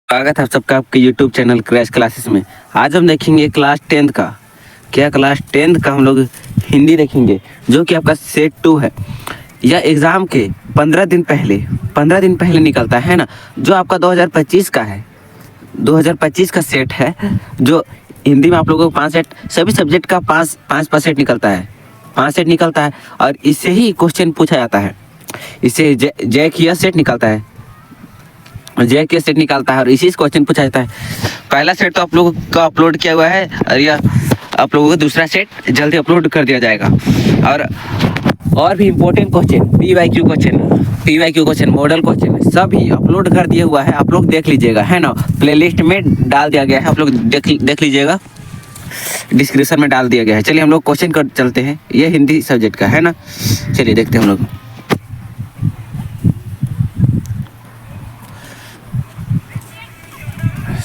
स्वागत है आप सबका आपके YouTube चैनल क्रैश क्लासेस में। आज हम देखेंगे क्लास 10th का। क्लास 10th का हम लोग हिंदी देखेंगे, जो कि आपका सेट 2 है। यह एग्ज़ाम के 15 दिन पहले निकलता है ना, जो आपका 2025 का है। 2025 का सेट है, जो हिंदी में आप लोगों को 5 सेट, सभी सब्जेक्ट का 5 सेट निकलता है। 5 सेट निकलता है और इससे ही क्वेश्चन पूछा जाता है। इससे जय की सेट निकलता है, जे के सेट निकालता है और इसी से क्वेश्चन पूछा जाता है। पहला सेट तो आप लोगों का अपलोड किया हुआ है और यह आप लोगों को दूसरा सेट जल्दी अपलोड कर दिया जाएगा। और भी important question, PYQ question, model question सभी अपलोड कर दिया हुआ है। आप लोग देख लीजिएगा, है ना, प्लेलिस्ट में डाल दिया गया है। आप लोग देख लीजिएगा, डिस्क्रिप्शन में डाल दिया गया है। चलिए हम लोग क्वेश्चन कर चलते हैं। ये हिंदी सब्जेक्ट का है ना, चलिए देखते हैं हम लोग।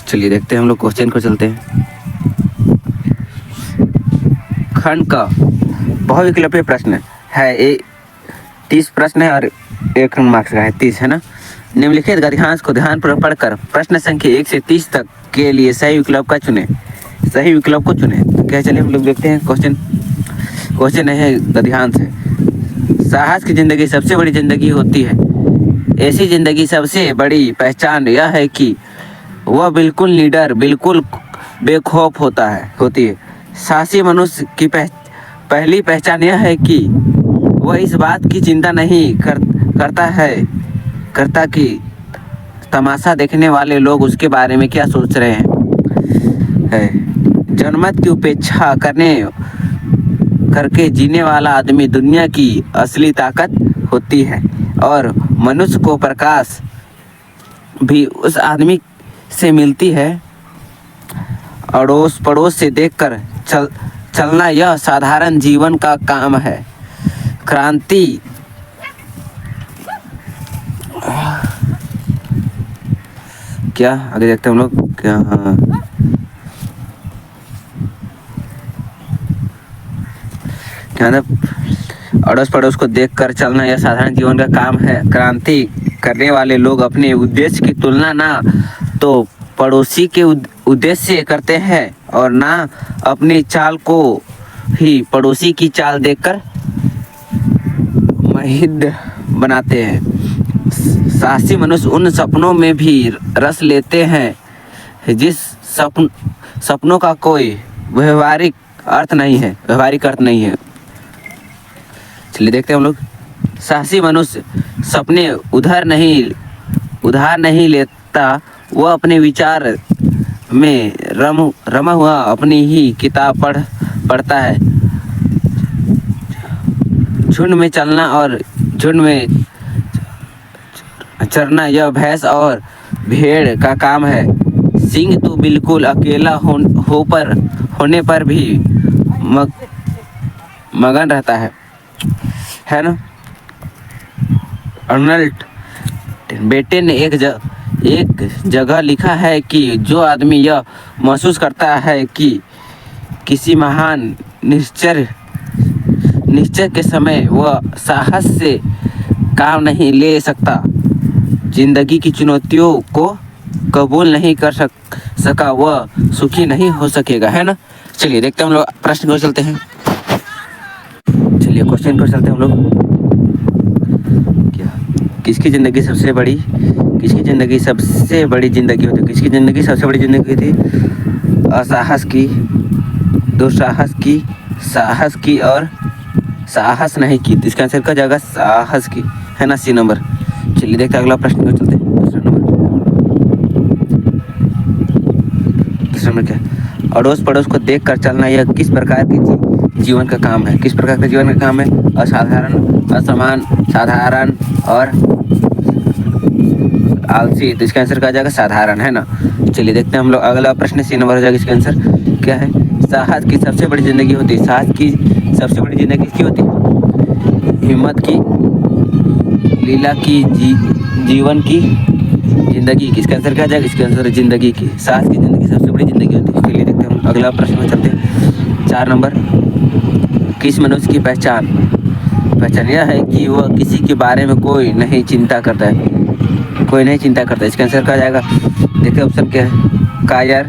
चलिए देखते हैं हम लोग क्वेश्चन को चलते हैं। खंड का बहुविकल्पीय प्रश्न है 30 प्रश्न है और 1 मार्क्स का है 30, है ना। निम्नलिखित गद्यांश को ध्यानपूर्वक पढ़कर प्रश्न संख्या 1 से 30 तक के लिए सही विकल्प को चुने। तो क्या, चलिए हम लोग देखते हैं क्वेश्चन है गद्यांश है। साहस की जिंदगी सबसे बड़ी जिंदगी होती है। ऐसी जिंदगी सबसे बड़ी पहचान यह है कि वह बिल्कुल निडर, बिल्कुल बेखौफ होती है। साहसी मनुष्य की पहली पहचान यह है कि वह इस बात की चिंता नहीं करता कि तमाशा देखने वाले लोग उसके बारे में क्या सोच रहे हैं। जनमत की उपेक्षा करके जीने वाला आदमी दुनिया की असली ताकत होती है और मनुष्य को प्रकाश भी उस आदमी से मिलती है। अड़ोस पड़ोस से देखकर चलना यह साधारण जीवन का काम है। क्रांति क्या आगे देखते हैं हम लोग क्या। हाँ, क्या अड़ोस पड़ोस को देखकर चलना यह साधारण जीवन का काम है। क्रांति करने वाले लोग अपने उद्देश्य की तुलना ना तो पड़ोसी के उद्देश्य से करते हैं और ना अपनी चाल को ही पड़ोसी की चाल देखकर महिद बनाते हैं। साहसी मनुष्य उन सपनों में भी रस लेते हैं जिस सपनों का कोई व्यवहारिक अर्थ नहीं है। चलिए देखते हैं हम लोग। साहसी मनुष्य सपने उधार नहीं लेता। वह अपने विचार में रमा हुआ अपनी ही किताब पढ़ता है। झुंड में चलना और झुंड में चरना यह भैंस और भेड़ का काम है। सिंह तो बिल्कुल अकेला होने पर भी मगन रहता है ना। अर्नल्ड बेटे ने एक जगह लिखा है कि जो आदमी यह महसूस करता है कि किसी महान निश्चय के समय वह साहस से काम नहीं ले सकता, जिंदगी की चुनौतियों को कबूल नहीं कर सका, वह सुखी नहीं हो सकेगा, है ना। चलिए देखते हैं हम लोग प्रश्न को चलते हैं। चलिए क्वेश्चन को चलते हैं हम लोग। क्या, किसकी ज़िंदगी सबसे बड़ी जिंदगी होती है? किसकी ज़िंदगी सबसे बड़ी जिंदगी थी? असाहस की, दुस्साहस की, साहस की और साहस नहीं की। तो इसका आंसर का जाएगा साहस की, है ना, C नंबर। चलिए देखते हैं अगला प्रश्न को चलते हैं। दूसरा नंबर क्या, अड़ोस पड़ोस को देख कर चलना यह किस प्रकार की जीवन का काम है? किस प्रकार का जीवन का काम है? असाधारण, असमान, साधारण और आलसी। तो इसका आंसर क्या जाएगा? साधारण, है ना। चलिए देखते हैं हम लोग अगला प्रश्न। C नंबर हो जाएगा। इसका आंसर क्या है? साहस की सबसे बड़ी जिंदगी होती है। साहस की सबसे बड़ी जिंदगी किसकी होती है? हिम्मत की, लीला की, जीवन की, जिंदगी की। इसका आंसर क्या जाएगा? इसका आंसर जिंदगी की। साहस की जिंदगी सबसे बड़ी जिंदगी होती है। चलिए देखते हैं हम अगला प्रश्न में चलते हैं। 4 नंबर, किस मनुष्य की पहचान यह है कि वह किसी के बारे में कोई नहीं चिंता करता। इसका आंसर क्या जाएगा? देखते हैं ऑप्शन क्या है, कायर,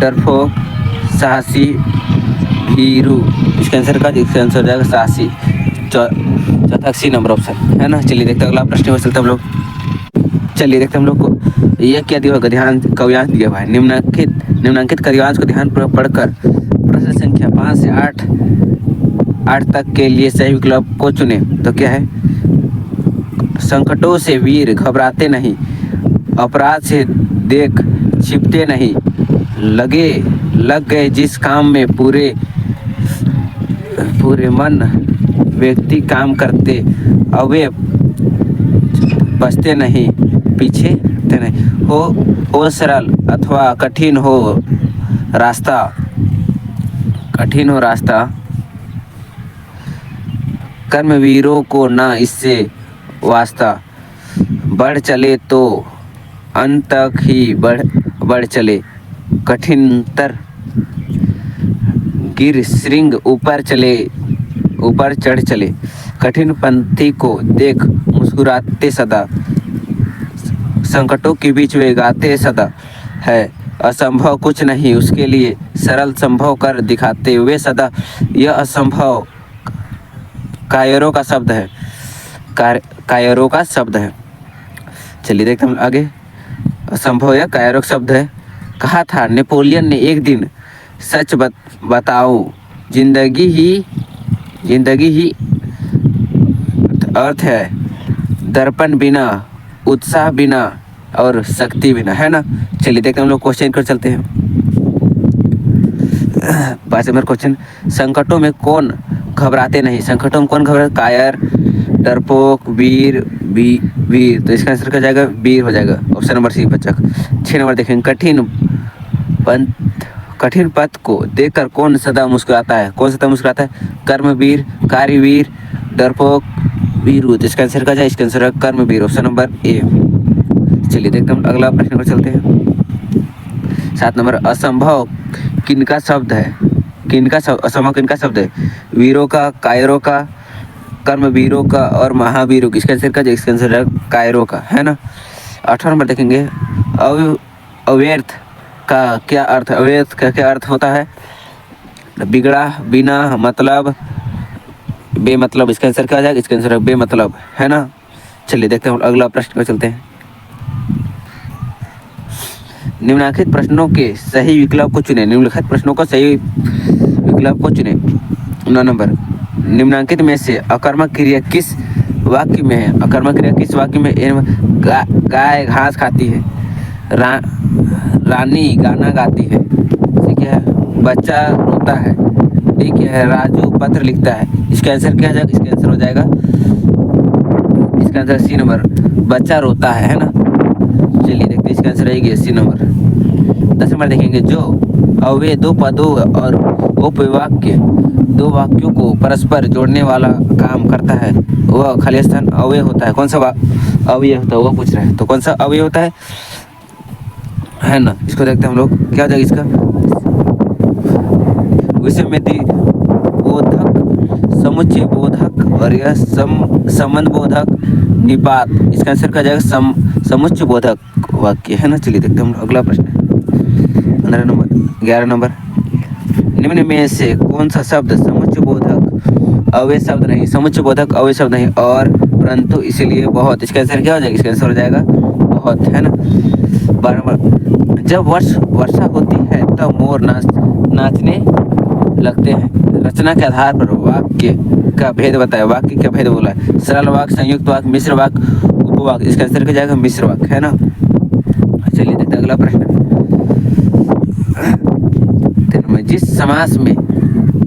डरपोक, साहसी, भीरू। इसका आंसर हो जाएगा साहसी। चौथा सी नंबर ऑप्शन है ना। चलिए देखते हैं अगला प्रश्न में चलते हम लोग। चलिए देखते हम लोग को यह क्या दिया होगा, ध्यान काव्यांश दिया हुआ है। निम्नांकित काव्यांश को ध्यान पूर्वक पढ़कर प्रश्न संख्या 5 से 8 तक के लिए सही विकल्प को चुने। तो क्या है, संकटों से वीर घबराते नहीं, अपराध से देख छिपते नहीं, लग गए जिस काम में पूरे मन व्यक्ति काम करते, अवे बचते नहीं, पीछे हटते नहीं, हो सरल अथवा कठिन हो रास्ता, कर्मवीरों को ना इससे वास्ता, बढ़ चले तो अंत तक ही बढ़ चले, कठिनतर गिर श्रृंग ऊपर चढ़ चले, कठिन पंथी को देख मुस्कुराते सदा, संकटों के बीच वे गाते सदा है, असंभव कुछ नहीं उसके लिए सरल संभव कर दिखाते हुए सदा। यह असंभव कायरों का शब्द है, कायरों का शब्द है। चलिए देखते हम आगे। असंभव या कायरों का शब्द है। कहा था नेपोलियन ने एक दिन, सच बताओ जिंदगी ही अर्थ है, दर्पण बिना, उत्साह बिना और शक्ति बिना, है ना। चलिए देखते हम लोग क्वेश्चन कर चलते हैं। 5 नंबर क्वेश्चन, संकटों में कौन घबराते नहीं, संकटों में कौन घबराते, कायर, डरपोक, वीर, तो इसका आंसर क्या जाएगा, वीर हो जाएगा, ऑप्शन नंबर सी बच्चा। 6 नंबर देखेंगे, कठिन पथ को देखकर कौन सदा मुस्कुराता है, कर्मवीर, कार्यवीर, डरपोक, वीरू। तो इसका आंसर क्या जाए, इसका आंसर है कर्मवीर, ऑप्शन नंबर ए। चलिए देखते हैं अगला प्रश्न पर चलते हैं। 7 नंबर, असंभव किनका शब्द है, असंभव किनका शब्द है, वीरों का, कायरों का, कर्मवीरों का और महावीरों का। इसका आंसर क्या जाए, इसका आंसर है कायरों का, है ना। 8 नंबर देखेंगे, अव्यर्थ का क्या अर्थ, अव्यर्थ का क्या अर्थ होता है, बिगड़ा, बिना मतलब, बेमतलब। इसका आंसर क्या आ जाएगा, इसका आंसर है बेमतलब, है ना। चलिए देखते हैं अगला प्रश्न पर चलते हैं। निम्नलिखित प्रश्नों के सही विकल्प को चुने, 9 नंबर, निम्नांकित में से अकर्मक क्रिया किस वाक्य में है, गाय घास खाती है, रानी गाना गाती है, ठीक है, बच्चा रोता है, ठीक है, राजू पत्र लिखता है। इसका आंसर क्या जाएगा, इसका आंसर हो जाएगा, इसका आंसर सी नंबर, बच्चा रोता है ना। चलिए देखते हैं इसका आंसर रहेगी सी नंबर। 10 नंबर देखेंगे, जो अव्यय दो पदों और उपवाक्य दो वाक्यों को परस्पर जोड़ने वाला काम करता है वह खाली स्थान अव्यय होता है। कौन सा अव्यय होता है वो पूछ रहे हैं, तो कौन सा अव्यय होता है ना। इसको देखते हैं हम लोग, क्या हो जाएगा इसका, विषमति बोधक, समुच्चय बोधक और यह संबंध बोधक, निपात। इसका आंसर क्या जाएगा, समुच्चय बोधक वाक्य, है ना। चलिए देखते हैं हम अगला प्रश्न है 15 नंबर। 11 नंबर, निम्न में से कौन सा शब्द समुच्चय बोधक अव्यय शब्द नहीं और परंतु इसलिए बहुत। इसका आंसर क्या हो जाएगा, इसका आंसर हो जाएगा बहुत, है ना। 12 नंबर, जब वर्षा होती है तब मोर नाचने लगते हैं। रचना के आधार पर वाक्य का भेद बताए, वाक्य का भेद बोला है, सरल वाक्य, संयुक्त वाक्य, मिश्र वाक्य, उपवाक्य। इसका आंसर क्या जाएगा, मिश्र वाक्य, है ना। चलिए देखते हैं अगला प्रश्न। जिस समास में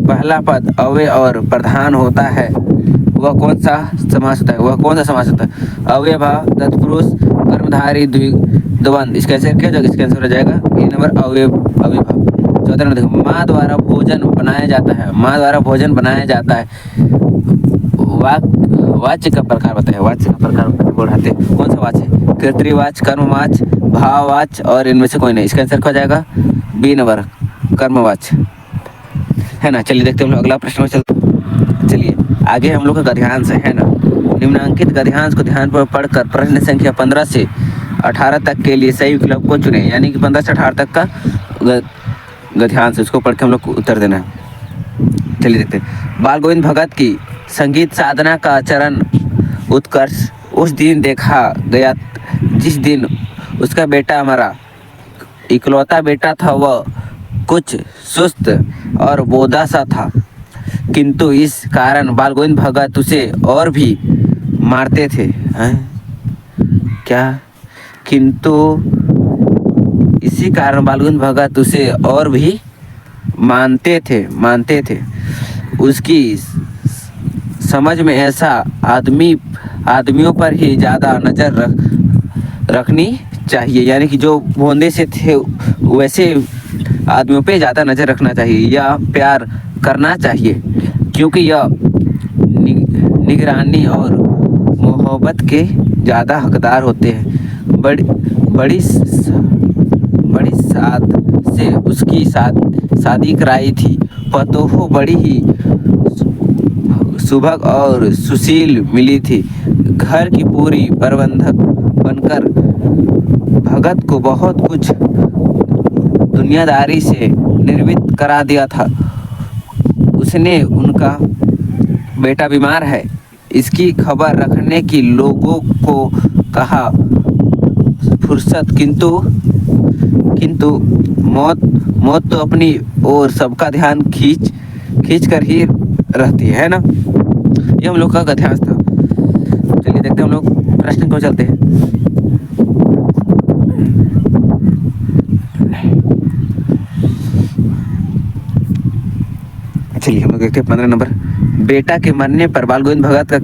पहला पद अव्यय और प्रधान होता है वह कौन सा समास होता है, अव्ययभाव, तत्पुरुष, कर्मधारय, द्वंद्व। इसका आंसर क्या जाएगा, इसका आंसर हो जाएगा ए नंबर, अव्ययभाव। 14 नंबर देखो, माँ द्वारा भोजन बनाया जाता है, वाच्य का प्रकार बढ़ाते, कौन सा वाच्य, कर्तृवाच्य, कर्मवाच्य, भाववाच्य और इनमें से कोई नहीं। इसका आंसर क्या हो जाएगा, बी नंबर, कर्मवाच्य, है ना। चलिए देखते हैं हम लोग अगला प्रश्न में चलिए आगे हम लोग का गद्यांश है ना। निम्नांकित गद्यांश को ध्यान पर पढ़कर प्रश्न संख्या 15 से 18 तक के लिए सही विकल्प को चुने, यानी कि 15 से 18 तक का ध्यान से उसको पढ़ के हम लोग को उत्तर देना है। चलिए देखते हैं। बाल गोविंद भगत की संगीत साधना का चरण उत्कर्ष उस दिन देखा गया जिस दिन उसका बेटा मरा। इकलौता बेटा था, वह कुछ सुस्त और बोधा सा था, किंतु इस कारण बाल गोविंद भगत उसे और भी मारते थे। हैं? क्या? किंतु इसी कारण बाल गोविंद भगत उसे और भी मानते थे। उसकी समझ में ऐसा आदमियों पर ही ज़्यादा नज़र रखनी चाहिए, यानी कि जो भोंदे से थे वैसे आदमियों पे ज़्यादा नज़र रखना चाहिए या प्यार करना चाहिए, क्योंकि यह निगरानी और मोहब्बत के ज़्यादा हकदार होते हैं। बड़ी साथ से उसकी शादी कराई थी। पतोह बड़ी ही सुभग और सुशील मिली थी। घर की पूरी प्रबंधक बनकर भगत को बहुत कुछ दुनियादारी से निर्मित करा दिया था। उसने उनका बेटा बीमार है, इसकी खबर रखने की लोगों को कहा फुर्सत, किंतु मौत तो अपनी ओर सबका ध्यान खींच कर ही रहती है ना। ये हम लोग का गद्यांश था। चलिए देखते हैं हम लोग प्रश्न को चलते हैं। चलिए हम लोग देखते हैं 15 नंबर। बेटा के मरने पर बाल गोविंद भगत का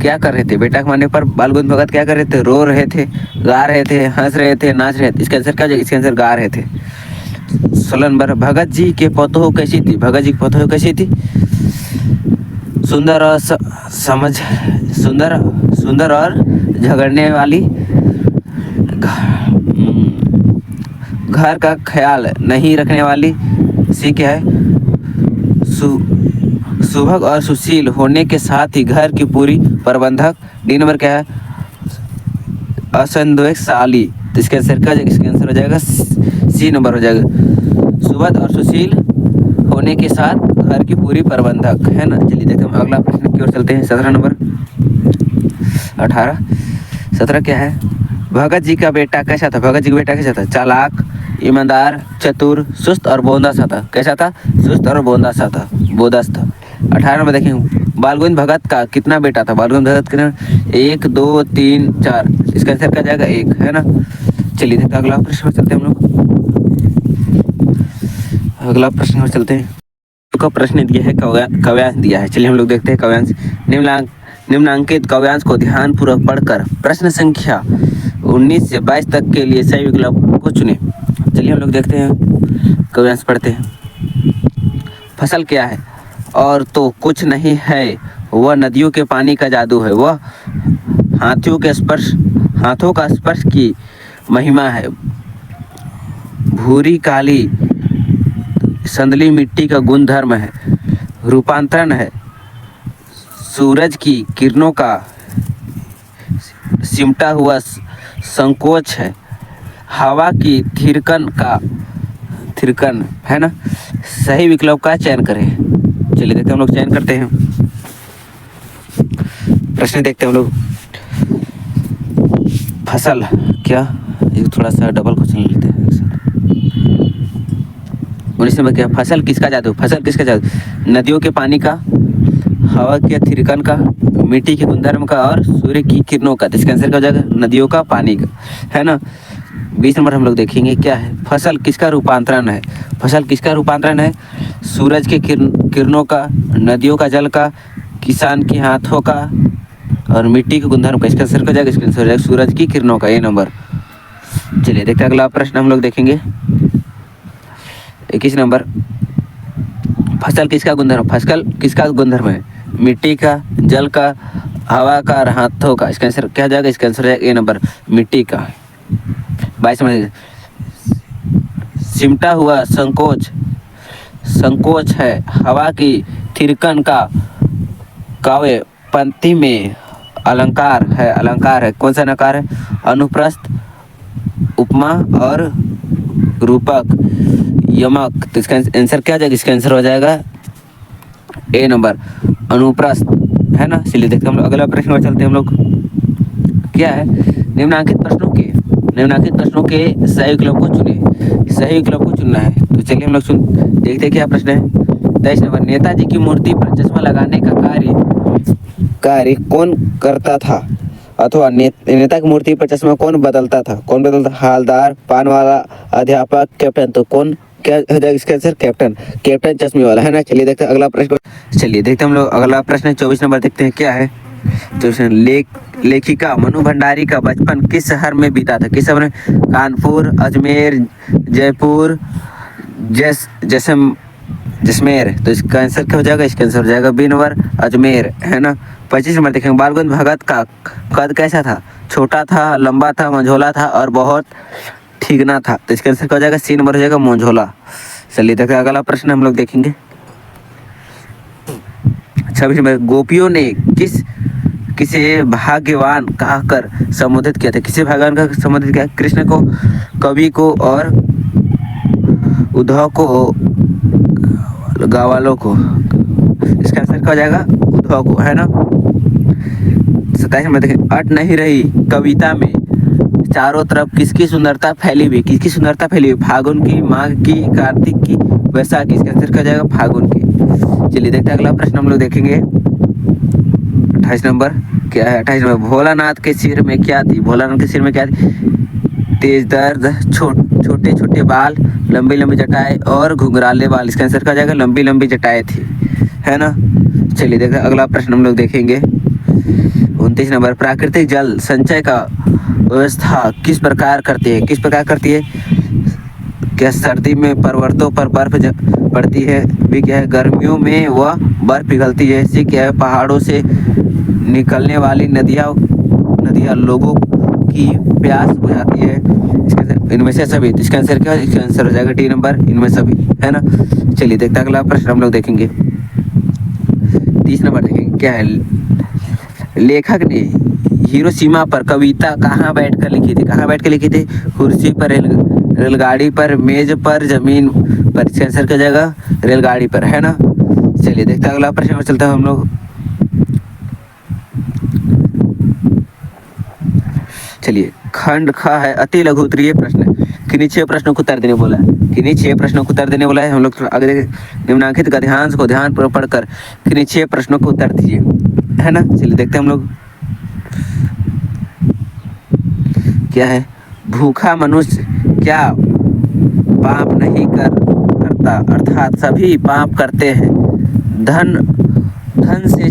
क्या कर रहे थे? बेटा के मरने पर बाल गोविंद भगत क्या कर रहे थे? रो रहे थे, गा रहे थे, हंस रहे थे, नाच रहे थे। इसका आंसर क्या? इसका आंसर गा रहे थे। 16 नंबर। भगत जी के पतोह कैसी थी? भगत जी की पतोह कैसी थी? सुंदर और झगड़ने वाली, घर का ख्याल नहीं रखने वाली। सी क्या है? सुभग और सुशील होने के साथ ही घर की पूरी प्रबंधक। डी नंबर क्या है? असंदेहशाली। तो इसका आंसर हो जाएगा सी नंबर हो जाएगा। सुभग और सुशील होने के साथ घर की पूरी प्रबंधक, है ना। चलिए देखते हैं अगला प्रश्न की ओर चलते हैं। 17 नंबर। 17 क्या है? भगत जी का बेटा कैसा था? भगत जी का बेटा कैसा था? चालाक, ईमानदार, चतुर, सुस्त और बोंदा सा था। कैसा था? सुस्त और बोंदा सा था, बोदस था। 18 में देखें, बाल गोविंद भगत का कितना बेटा था? बाल गोविंद भगत कितना? 1 2 3 4। इसका आंसर क्या जाएगा? 1, है ना। चलिए देखते हैं अगला प्रश्न पर चलते हैं हम लोग। अगला प्रश्न पर चलते हैं। का प्रश्न दिया है, काव्यांश दिया है। चलिए हम लोग देखते हैं काव्यांश। निम्नांकित काव्यांश को ध्यानपूर्वक पढ़कर प्रश्न संख्या 19 से 22 तक के लिए सही विकल्प को चुने। चलिए हम लोग देखते हैं, काव्यांश पढ़ते हैं। फसल क्या है? और तो कुछ नहीं है, वह नदियों के पानी का जादू है। वह हाथों का स्पर्श की महिमा है। भूरी काली संदली मिट्टी का गुण धर्म है। रूपांतरण है। सूरज की किरणों का सिमटा हुआ संकोच है। हवा की थिरकन, है ना। सही विकल्प का चयन करें। चलिए देखते हैं हम लोग चयन करते हैं। प्रश्न देखते हैं हम लोग। फसल क्या? ये थोड़ा सा डबल क्वेश्चन लेते हैं। 19 नंबर क्या? फसल किसका जादू? फसल किसका जादू? नदियों के पानी का, हवा के थिरकन का, मिट्टी के गुणधर्म का और सूर्य की किरणों का। इसका आंसर क्या हो जाएगा? नदियों का, पानी का, है ना। 20 नंबर हम लोग देखेंगे क्या है। फसल किसका रूपांतरण है? फसल किसका रूपांतरण है? सूरज के किरणों का, नदियों का जल का, किसान के हाथों का और मिट्टी के गुणधर्म का। इसका आंसर क्या हो जाएगा? इसका आंसर हो जाएगा सूरज की किरणों का, ये नंबर। चलिए देखते हैं अगला प्रश्न हम लोग देखेंगे। 21 नंबर। फसल किसका गुणधर्म? फसल किसका गुणधर्म है? मिट्टी का, जल का, हवा का और हाथों का। इसका आंसर क्या जाएगा? इसका आंसर है ए नंबर, मिट्टी का। 22 नंबर। सिमटा हुआ संकोच है। हवा की थिरकन का काव्य पंक्ति में अलंकार है। कौन सा अलंकार है? अनुप्रस्थ, उपमा और रूपक, यमक। तो इसका आंसर क्या हो जाएगा? इसका आंसर हो जाएगा ए नंबर, अनुप्रस्थ, है ना। चलिए देखते हैं हम लोग अगला प्रश्न में चलते हैं हम लोग। क्या है? निम्नलिखित प्रश्नों के सही विकल्प को चुने। सही विकल्प को चुनना है, तो चलिए हम लोग देखते हैं क्या प्रश्न है। 23 नंबर, नेताजी की मूर्ति पर चश्मा लगाने का कार्य कौन करता था? अथवा नेता की मूर्ति पर चश्मा कौन बदलता था? हवलदार, पान वाला, अध्यापक, कैप्टन। तो कौन क्या हो जाएगा इसका आंसर? कैप्टन चश्मे वाला, है ना। चलिए देखते हैं अगला प्रश्न। चलिए देखते हैं हम लोग अगला प्रश्न 24 नंबर देखते हैं क्या है। तो लेखिका मनु भंडारी का बचपन किस शहर में बीता था? किस शहर में? कानपुर, अजमेर, जयपुर, जैसलमेर। तो इसका आंसर क्या हो जाएगा? इसका आंसर हो जाएगा बी नंबर, अजमेर, है ना। 25 नंबर देखेंगे, बाल गंगाधर भगत का कद कैसा था? छोटा था, लंबा था, मंझोला था और बहुत ठीकना था। तो इसका आंसर क्या हो जाएगा? सी नंबर हो जाएगा, मंझोला। चलिए देखते हैं अगला प्रश्न हम लोग देखेंगे। 26 नंबर, गोपियों ने किसे भाग्यवान कहकर संबोधित किया था? किसे भगवान का संबोधित किया? कृष्ण को, कवि को और उद्धव को, गावालों को। इसका आंसर क्या हो जाएगा? उद्धव को, है ना। 27 नंबर देखें, अट नहीं रही कविता में चारों तरफ किसकी सुंदरता फैली हुई? किसकी सुंदरता फैली हुई? फागुन की, माघ की, कार्तिक की, वैशाखी। इसका आंसर क्या हो जाएगा? फागुन की। चलिए देखते हैं अगला प्रश्न हम लोग देखेंगे। 28 नंबर क्या है? 28 नंबर, भोलानाथ के सिर में क्या थी? भोलानाथ के सिर में क्या थी? तेज दर्द, छोटे छोटे बाल, लंबी लंबी जटाएं और घुंघराले बाल। इसका आंसर क्या जाएगा? लंबी लंबी जटाएं थी, है ना। चलिए देखते हैं अगला प्रश्न हम लोग देखेंगे। 29 नंबर, प्राकृतिक जल संचय का व्यवस्था किस प्रकार करती है? किस प्रकार करती है? क्या सर्दी में पर्वतों पर बर्फ पड़ती है? भी क्या है? गर्मियों में वह बर्फ पिघलती है। सी क्या है? पहाड़ों से निकलने वाली नदियाँ लोगों की प्यास बुझाती है। इनमें से सभी। इसका आंसर क्या है? इसका आंसर हो जाएगा डी नंबर, इनमें सभी, है ना। चलिए देखते हैं अगला प्रश्न हम लोग देखेंगे। 30 नंबर देखेंगे क्या है। लेखक ने हिरोशिमा पर कविता कहाँ बैठकर लिखी थी? कहाँ बैठकर लिखी थी? कुर्सी पर, रेलगाड़ी पर, मेज पर, जमीन पर। इसका आंसर क्या जाएगा? रेलगाड़ी पर, है ना। चलिए देखते हैं अगला प्रश्न में चलते हैं हम लोग। चलिए, खंड ख है अति लघु उत्तरीय प्रश्न। किन्हीं 6 प्रश्नों को उत्तर देने बोला है। किन्हीं 6 प्रश्नों को उत्तर देने बोला है। हम लोग आगे देखें, निम्नलिखित गद्यांश को ध्यानपूर्वक पढ़कर किन्हीं 6 प्रश्नों को उत्तर दीजिए, है ना। चलिए देखते हैं हम लोग क्या है। भूखा मनुष्य क्या पाप नहीं करता? अर्थात सभी पाप करते हैं। धन से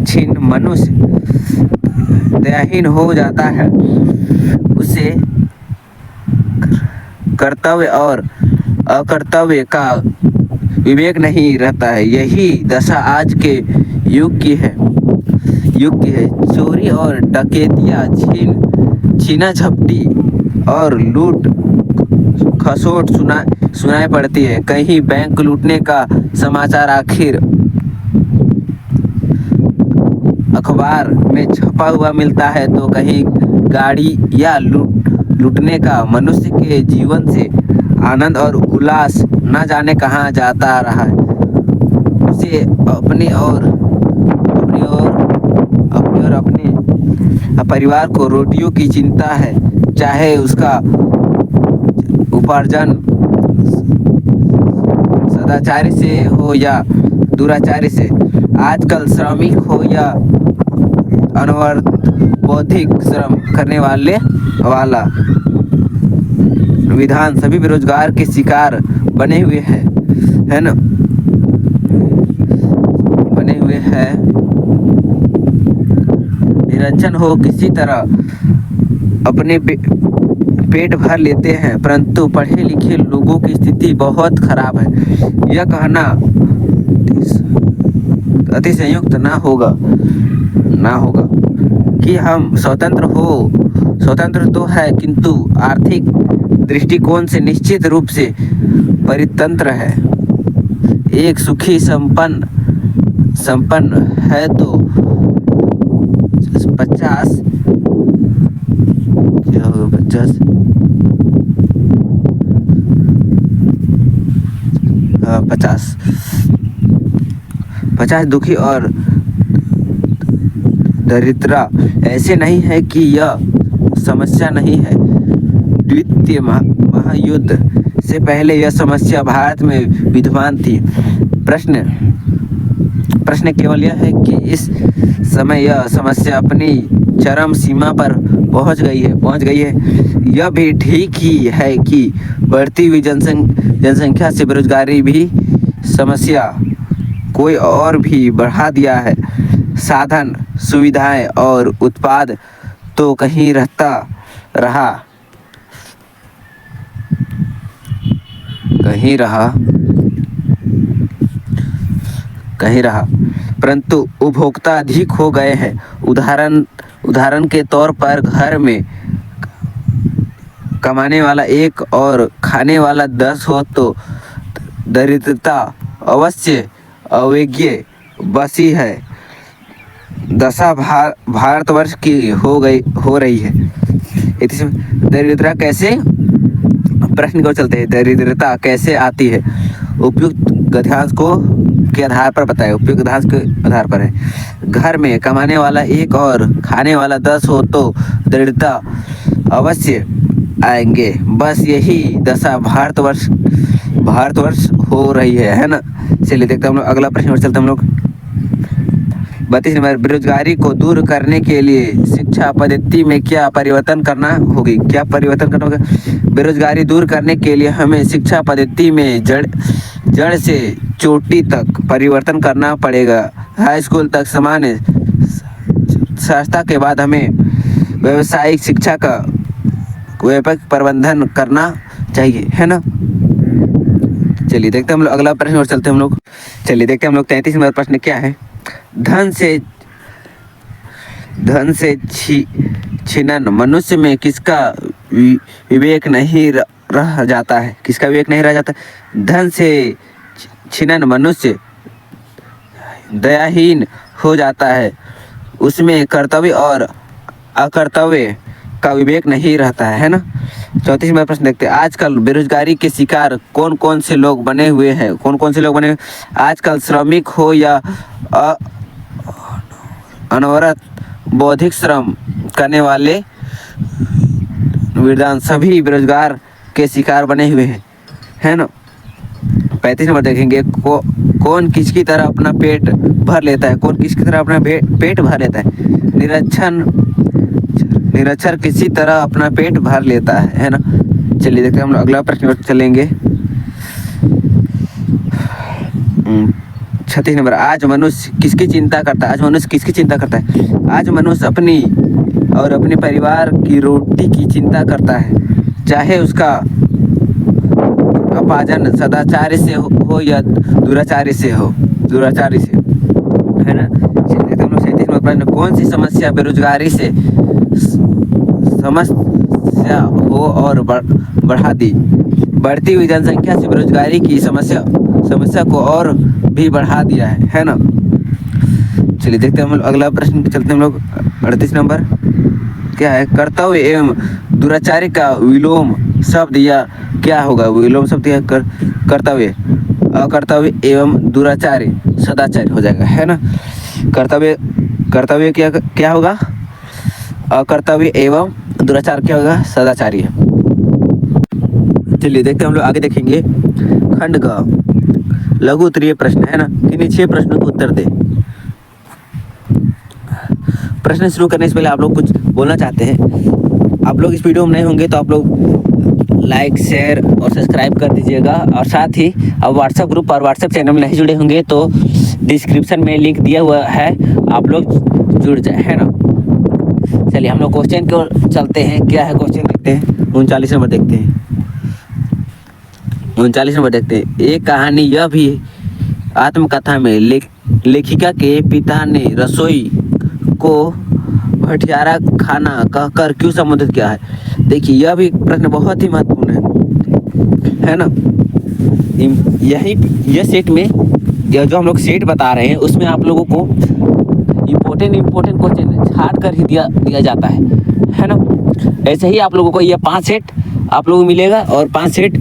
छीन मनुष्य दयाहीन हो जाता है। उसे कर्तव्य और अकर्तव्य का विवेक नहीं रहता है। यही दशा आज के युग की है। चोरी और डकैतियाँ, छीना झपटी और लूट खसोट सुनाई पड़ती है। कहीं बैंक लूटने का समाचार आखिर अखबार में छपा हुआ मिलता है, तो कहीं गाड़ी या लूटने का मनुष्य के जीवन से आनंद और उल्लास न जाने कहाँ जाता रहा है। उसे अपने परिवार को रोटियों की चिंता है, चाहे उसका उपार्जन सदाचारी से हो या दुराचारी से। आजकल श्रमिक हो या अनवरत बौद्धिक श्रम करने वाला विधान सभी बेरोजगार के शिकार बने हुए हैं, है ना, बने हुए हैं। निरंजन हो किसी तरह अपने पेट भर लेते हैं, परंतु पढ़े लिखे लोगों की स्थिति बहुत खराब है। यह कहना अति संयुक्त ना होगा कि हम स्वतंत्र तो है, किंतु आर्थिक दृष्टिकोण से निश्चित रूप से परितंत्र है। एक सुखी संपन्न है तो 50 क्या होगा? 50 50 दुखी और दरिद्र। ऐसे नहीं है कि यह समस्या नहीं है। द्वितीय महायुद्ध से पहले यह समस्या भारत में विद्यमान थी। प्रश्न केवल यह है कि इस समय यह समस्या अपनी चरम सीमा पर पहुंच गई है। यह भी ठीक ही है कि बढ़ती हुई जनसंख्या से बेरोजगारी भी समस्या कोई और भी बढ़ा दिया है। साधन, सुविधाएं और उत्पाद तो कहीं रहा, परंतु उपभोक्ता अधिक हो गए हैं। उदाहरण के तौर पर घर में कमाने वाला 1 और खाने वाला 10 हो तो दरिद्रता अवश्य अवेज्ञ बसी है। दशा भारतवर्ष की हो रही है। दरिद्रता कैसे, प्रश्न को चलते हैं। दरिद्रता कैसे आती है? उपयुक्त गद्यांश के आधार पर बताएं। उपयुक्त गद्यांश के आधार पर है। घर में कमाने वाला 1 और खाने वाला 10 हो तो दरिद्रता अवश्य आएंगे। बस यही दशा भारतवर्ष हो रही है ना। चलिए देखते हैं हम लोग अगला प्रश्न पर चलते हम लोग। 32 नंबर, बेरोजगारी को दूर करने के लिए शिक्षा पद्धति में क्या परिवर्तन करना होगा? बेरोजगारी दूर करने के लिए हमें शिक्षा पद्धति में जड़ से चोटी तक परिवर्तन करना पड़ेगा। हाई स्कूल तक सामान्य शिक्षा के बाद हमें व्यावसायिक शिक्षा का व्यापक प्रबंधन करना चाहिए, है ना। चलिए देखते हैं हम लोग अगला प्रश्न और चलते हैं हम लोग। चलिए देखते हैं हम लोग 33 नंबर प्रश्न क्या है। धन से छीनन मनुष्य में किसका विवेक नहीं रह जाता है? धन से छीनन मनुष्य दयाहीन हो जाता है। उसमें कर्तव्य और अकर्तव्य का विवेक नहीं रहता है ना। 34 नंबर प्रश्न देखते हैं। आजकल बेरोजगारी के शिकार कौन कौन से लोग बने हुए हैं? आजकल श्रमिक हो या अनवरत बौद्धिक श्रम करने वाले विद्वान सभी बेरोजगार के शिकार बने हुए हैं, है ना। 35 नंबर देखेंगे। कौन किसकी तरह अपना पेट भर लेता है? निरक्षर किसी तरह अपना पेट भर लेता है ना। चलिए देखते हैं हम लोग अगला प्रश्न चलेंगे। 36 नंबर, आज मनुष्य किसकी चिंता करता है? आज मनुष्य अपनी और अपने परिवार की रोटी की चिंता करता है, चाहे उसका उपार्जन सदाचार से हो या दुराचारी से, है ना। हम लोग 37 नंबर प्रश्न, कौन सी समस्या बेरोजगारी से समस्या हो और बढ़ा दी? बढ़ती हुई जनसंख्या से बेरोजगारी की समस्या को और भी बढ़ा दिया है ना। चलिए देखते हैं हम लोग अगला प्रश्न चलते हैं हम लोग। 38 नंबर क्या है? कर्तव्य एवं दुराचारी का विलोम शब्द या क्या होगा? कर्तव्य, अकर्तव्य एवं दुराचारी सदाचारी हो जाएगा, है ना। कर्तव्य क्या होगा? अकर्तव्य एवं दुराचार क्या होगा? सदाचारी है। चलिए देखते हैं हम लोग आगे देखेंगे। खंड का लघु उत्तरीय प्रश्न, है ना। किन्हीं 6 प्रश्नों को उत्तर दे। प्रश्न शुरू करने से पहले आप लोग कुछ बोलना चाहते हैं। आप लोग इस वीडियो में नए होंगे तो आप लोग लाइक, शेयर और सब्सक्राइब कर दीजिएगा। और साथ ही अब व्हाट्सएप ग्रुप और व्हाट्सएप चैनल में नहीं जुड़े होंगे तो डिस्क्रिप्शन में लिंक दिया हुआ है, आप लोग जुड़ जाए, है ना। चलिए हम लोग क्वेश्चन को चलते हैं। क्या है क्वेश्चन देखते हैं। 39 नंबर देखते हैं। एक कहानी यह भी आत्मकथा में लेखिका के पिता ने रसोई को हथियारा खाना कहकर क्यों संबोधित किया है? देखिए यह भी प्रश्न बहुत ही महत्वपूर्ण है ना। यह सेट में यह जो हम लोग सेट बता रहे हैं उसमें आप लोगों को इम्पोर्टेंट क्वेश्चन छाट कर ही दिया जाता है ना। ऐसे ही आप लोगों को यह 5 सेट आप लोगों को मिलेगा और 5 सेट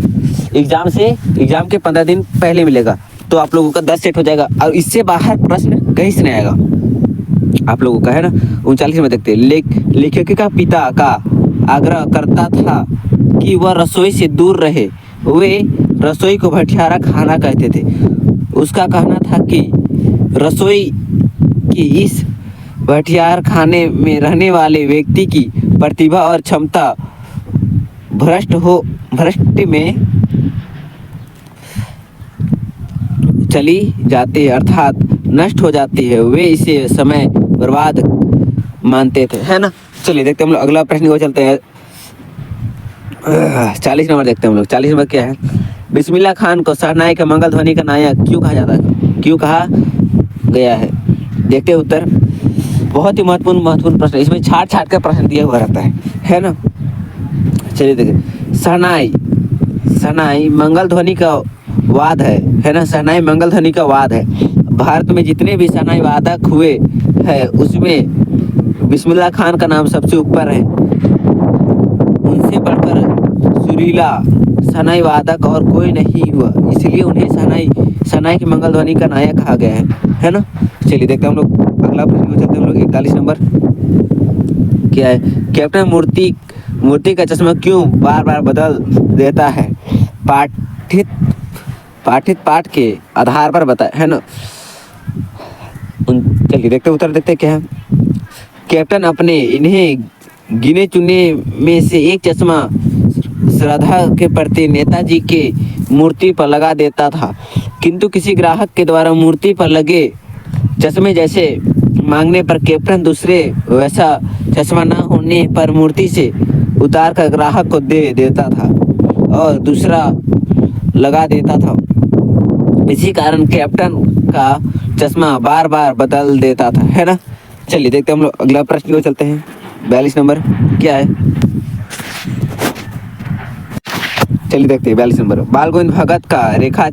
एग्जाम के 15 दिन पहले मिलेगा, तो आप लोगों का 10 सेट हो जाएगा और इससे बाहर प्रश्न कहीं से नहीं आएगा आप लोगों का, है ना। 39 में देखते हैं, लेखक का पिता का आग्रह करता था कि वह रसोई से दूर रहे। वे रसोई को भटियारा खाना कहते थे। उसका कहना था कि रसोई की इस भटियार खाने में रहने वाले व्यक्ति की प्रतिभा और क्षमता भ्रष्ट में चली जाती है, अर्थात नष्ट हो जाती है। वे इसे समय बर्बाद मानते थे, है ना। चलिए देखते हैं हम लोग अगला प्रश्न को चलते हैं। 40 नंबर देखते हैं हम लोग। 40 नंबर क्या है, बिस्मिल्लाह खान को शहनाई के मंगल ध्वनि का नायक क्यों कहा जाता है, क्यों कहा गया है। देखते हैं उत्तर। बहुत ही महत्वपूर्ण प्रश्न, इसमें छाट के प्रश्न दिया हुआ रहता है ना। चलिए देखिए, शहनाई मंगल ध्वनि का वाद है ना। शहनाई मंगल ध्वनि का वाद है। भारत में जितने भी शहनाई वादक हुए हैं उसमें बिस्मिल्लाह खान का नाम सबसे ऊपर है। उनसे बढ़कर सुरीला शहनाई वादक और कोई नहीं हुआ, इसलिए उन्हें शहनाई की मंगल ध्वनि का नायक कहा गया है ना। चलिए देखते हैं हम लोग अगला प्रश्न चलते हैं हम लोग। 41 नंबर क्या है, कैप्टन मूर्ति का चश्मा क्यों बार बार बदल देता है। पाठित पाठ के आधार पर बताए, है ना। चलिए देखते उत्तर देखते क्या है। कैप्टन अपने इन्हें गिने चुने में से एक चश्मा श्रद्धा के प्रति नेताजी के मूर्ति पर लगा देता था, किंतु किसी ग्राहक के द्वारा मूर्ति पर लगे चश्मे जैसे मांगने पर कैप्टन दूसरे वैसा चश्मा न होने पर मूर्ति से उतार कर ग्राहक को दे देता था और दूसरा लगा देता था। इसी कारण कैप्टन का चश्मा बार बार बदल देता था, है ना। चलिए देखते हम लोग अगला प्रश्न को चलते हैं। 42 नंबर क्या है, चलिए देखते हैं 42 नंबर। बाल गोविंद भगत का रेखा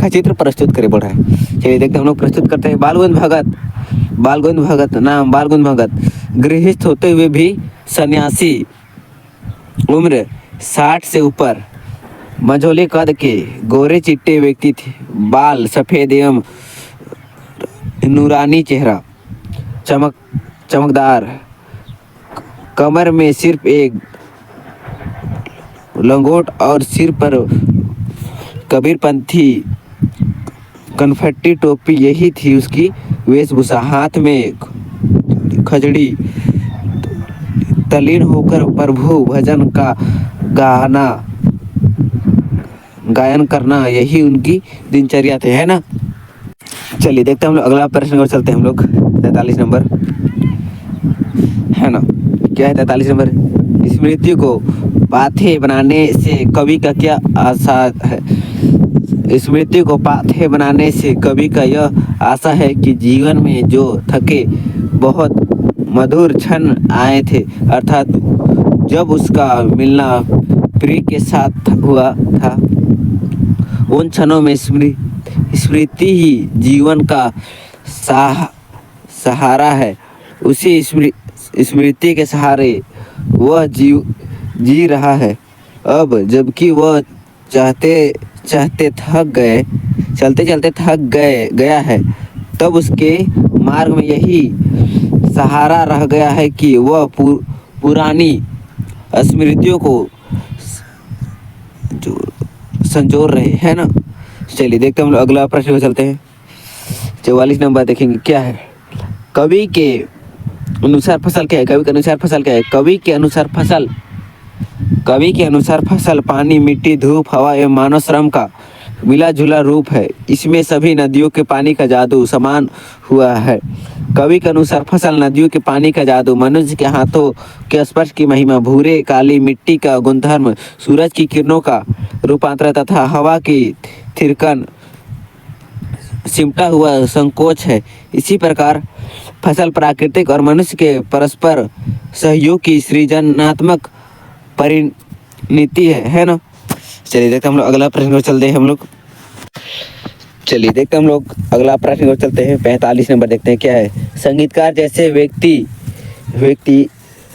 चित्र प्रस्तुत करे बोल रहा है। चलिए देखते हैं हम लोग प्रस्तुत करते हैं। बाल गोविंद भगत गृहस्थ होते हुए भी सन्यासी, उम्र 60 से ऊपर, मझोले कद के, गोरे चिट्टे व्यक्ति थे। बाल सफेद एवं नूरानी, चेहरा चमकदार, कमर में सिर्फ एक लंगोट और सिर पर कबीरपंथी कनफट्टी टोपी, यही थी उसकी वेशभूषा। हाथ में खजड़ी, तल्लीन होकर प्रभु भजन का गायन करना, यही उनकी दिनचर्या थे, है ना। चलिए देखते हैं हम लोग अगला प्रश्न और चलते हैं हम लोग। 43 नंबर है ना, क्या है 43 नंबर। स्मृति को पाथे बनाने से कवि का क्या आशा है। स्मृति को पाथे बनाने से कवि का यह आशा है कि जीवन में जो थके बहुत मधुर क्षण आए थे, अर्थात जब उसका मिलना प्रिय के साथ हुआ था, उन क्षणों में स्मृति ही जीवन का सहारा है। उसी स्मृति के सहारे वह जी रहा है अब, जबकि वह चलते चलते थक गया है, तब उसके मार्ग में यही सहारा रह गया है कि वह पुरानी स्मृतियों को जो संजोर रहे, है ना। चलिए देखते हैं हम लोग अगला प्रश्न में चलते हैं। 44 नंबर देखेंगे क्या है। कवि के अनुसार फसल क्या है। कवि के अनुसार फसल क्या है। कवि के अनुसार फसल पानी, मिट्टी, धूप, हवा एवं मानव श्रम का मिला जुला रूप है। इसमें सभी नदियों के पानी का जादू समान हुआ है। कवि के अनुसार फसल नदियों के पानी का जादू, मनुष्य के हाथों के स्पर्श की महिमा, भूरे काली मिट्टी का गुणधर्म, सूरज की किरणों का रूपांतर तथा हवा की थिरकन सिमटा हुआ संकोच है। इसी प्रकार फसल प्राकृतिक और मनुष्य के परस्पर सहयोग की सृजनात्मक परिणति है ना। चलिए देखते हम लोग अगला प्रश्न को चलते हैं हम लोग। चलिए देखते हम लोग अगला प्रश्न को चलते हैं। 45 नंबर देखते हैं क्या है। संगीतकार जैसे व्यक्ति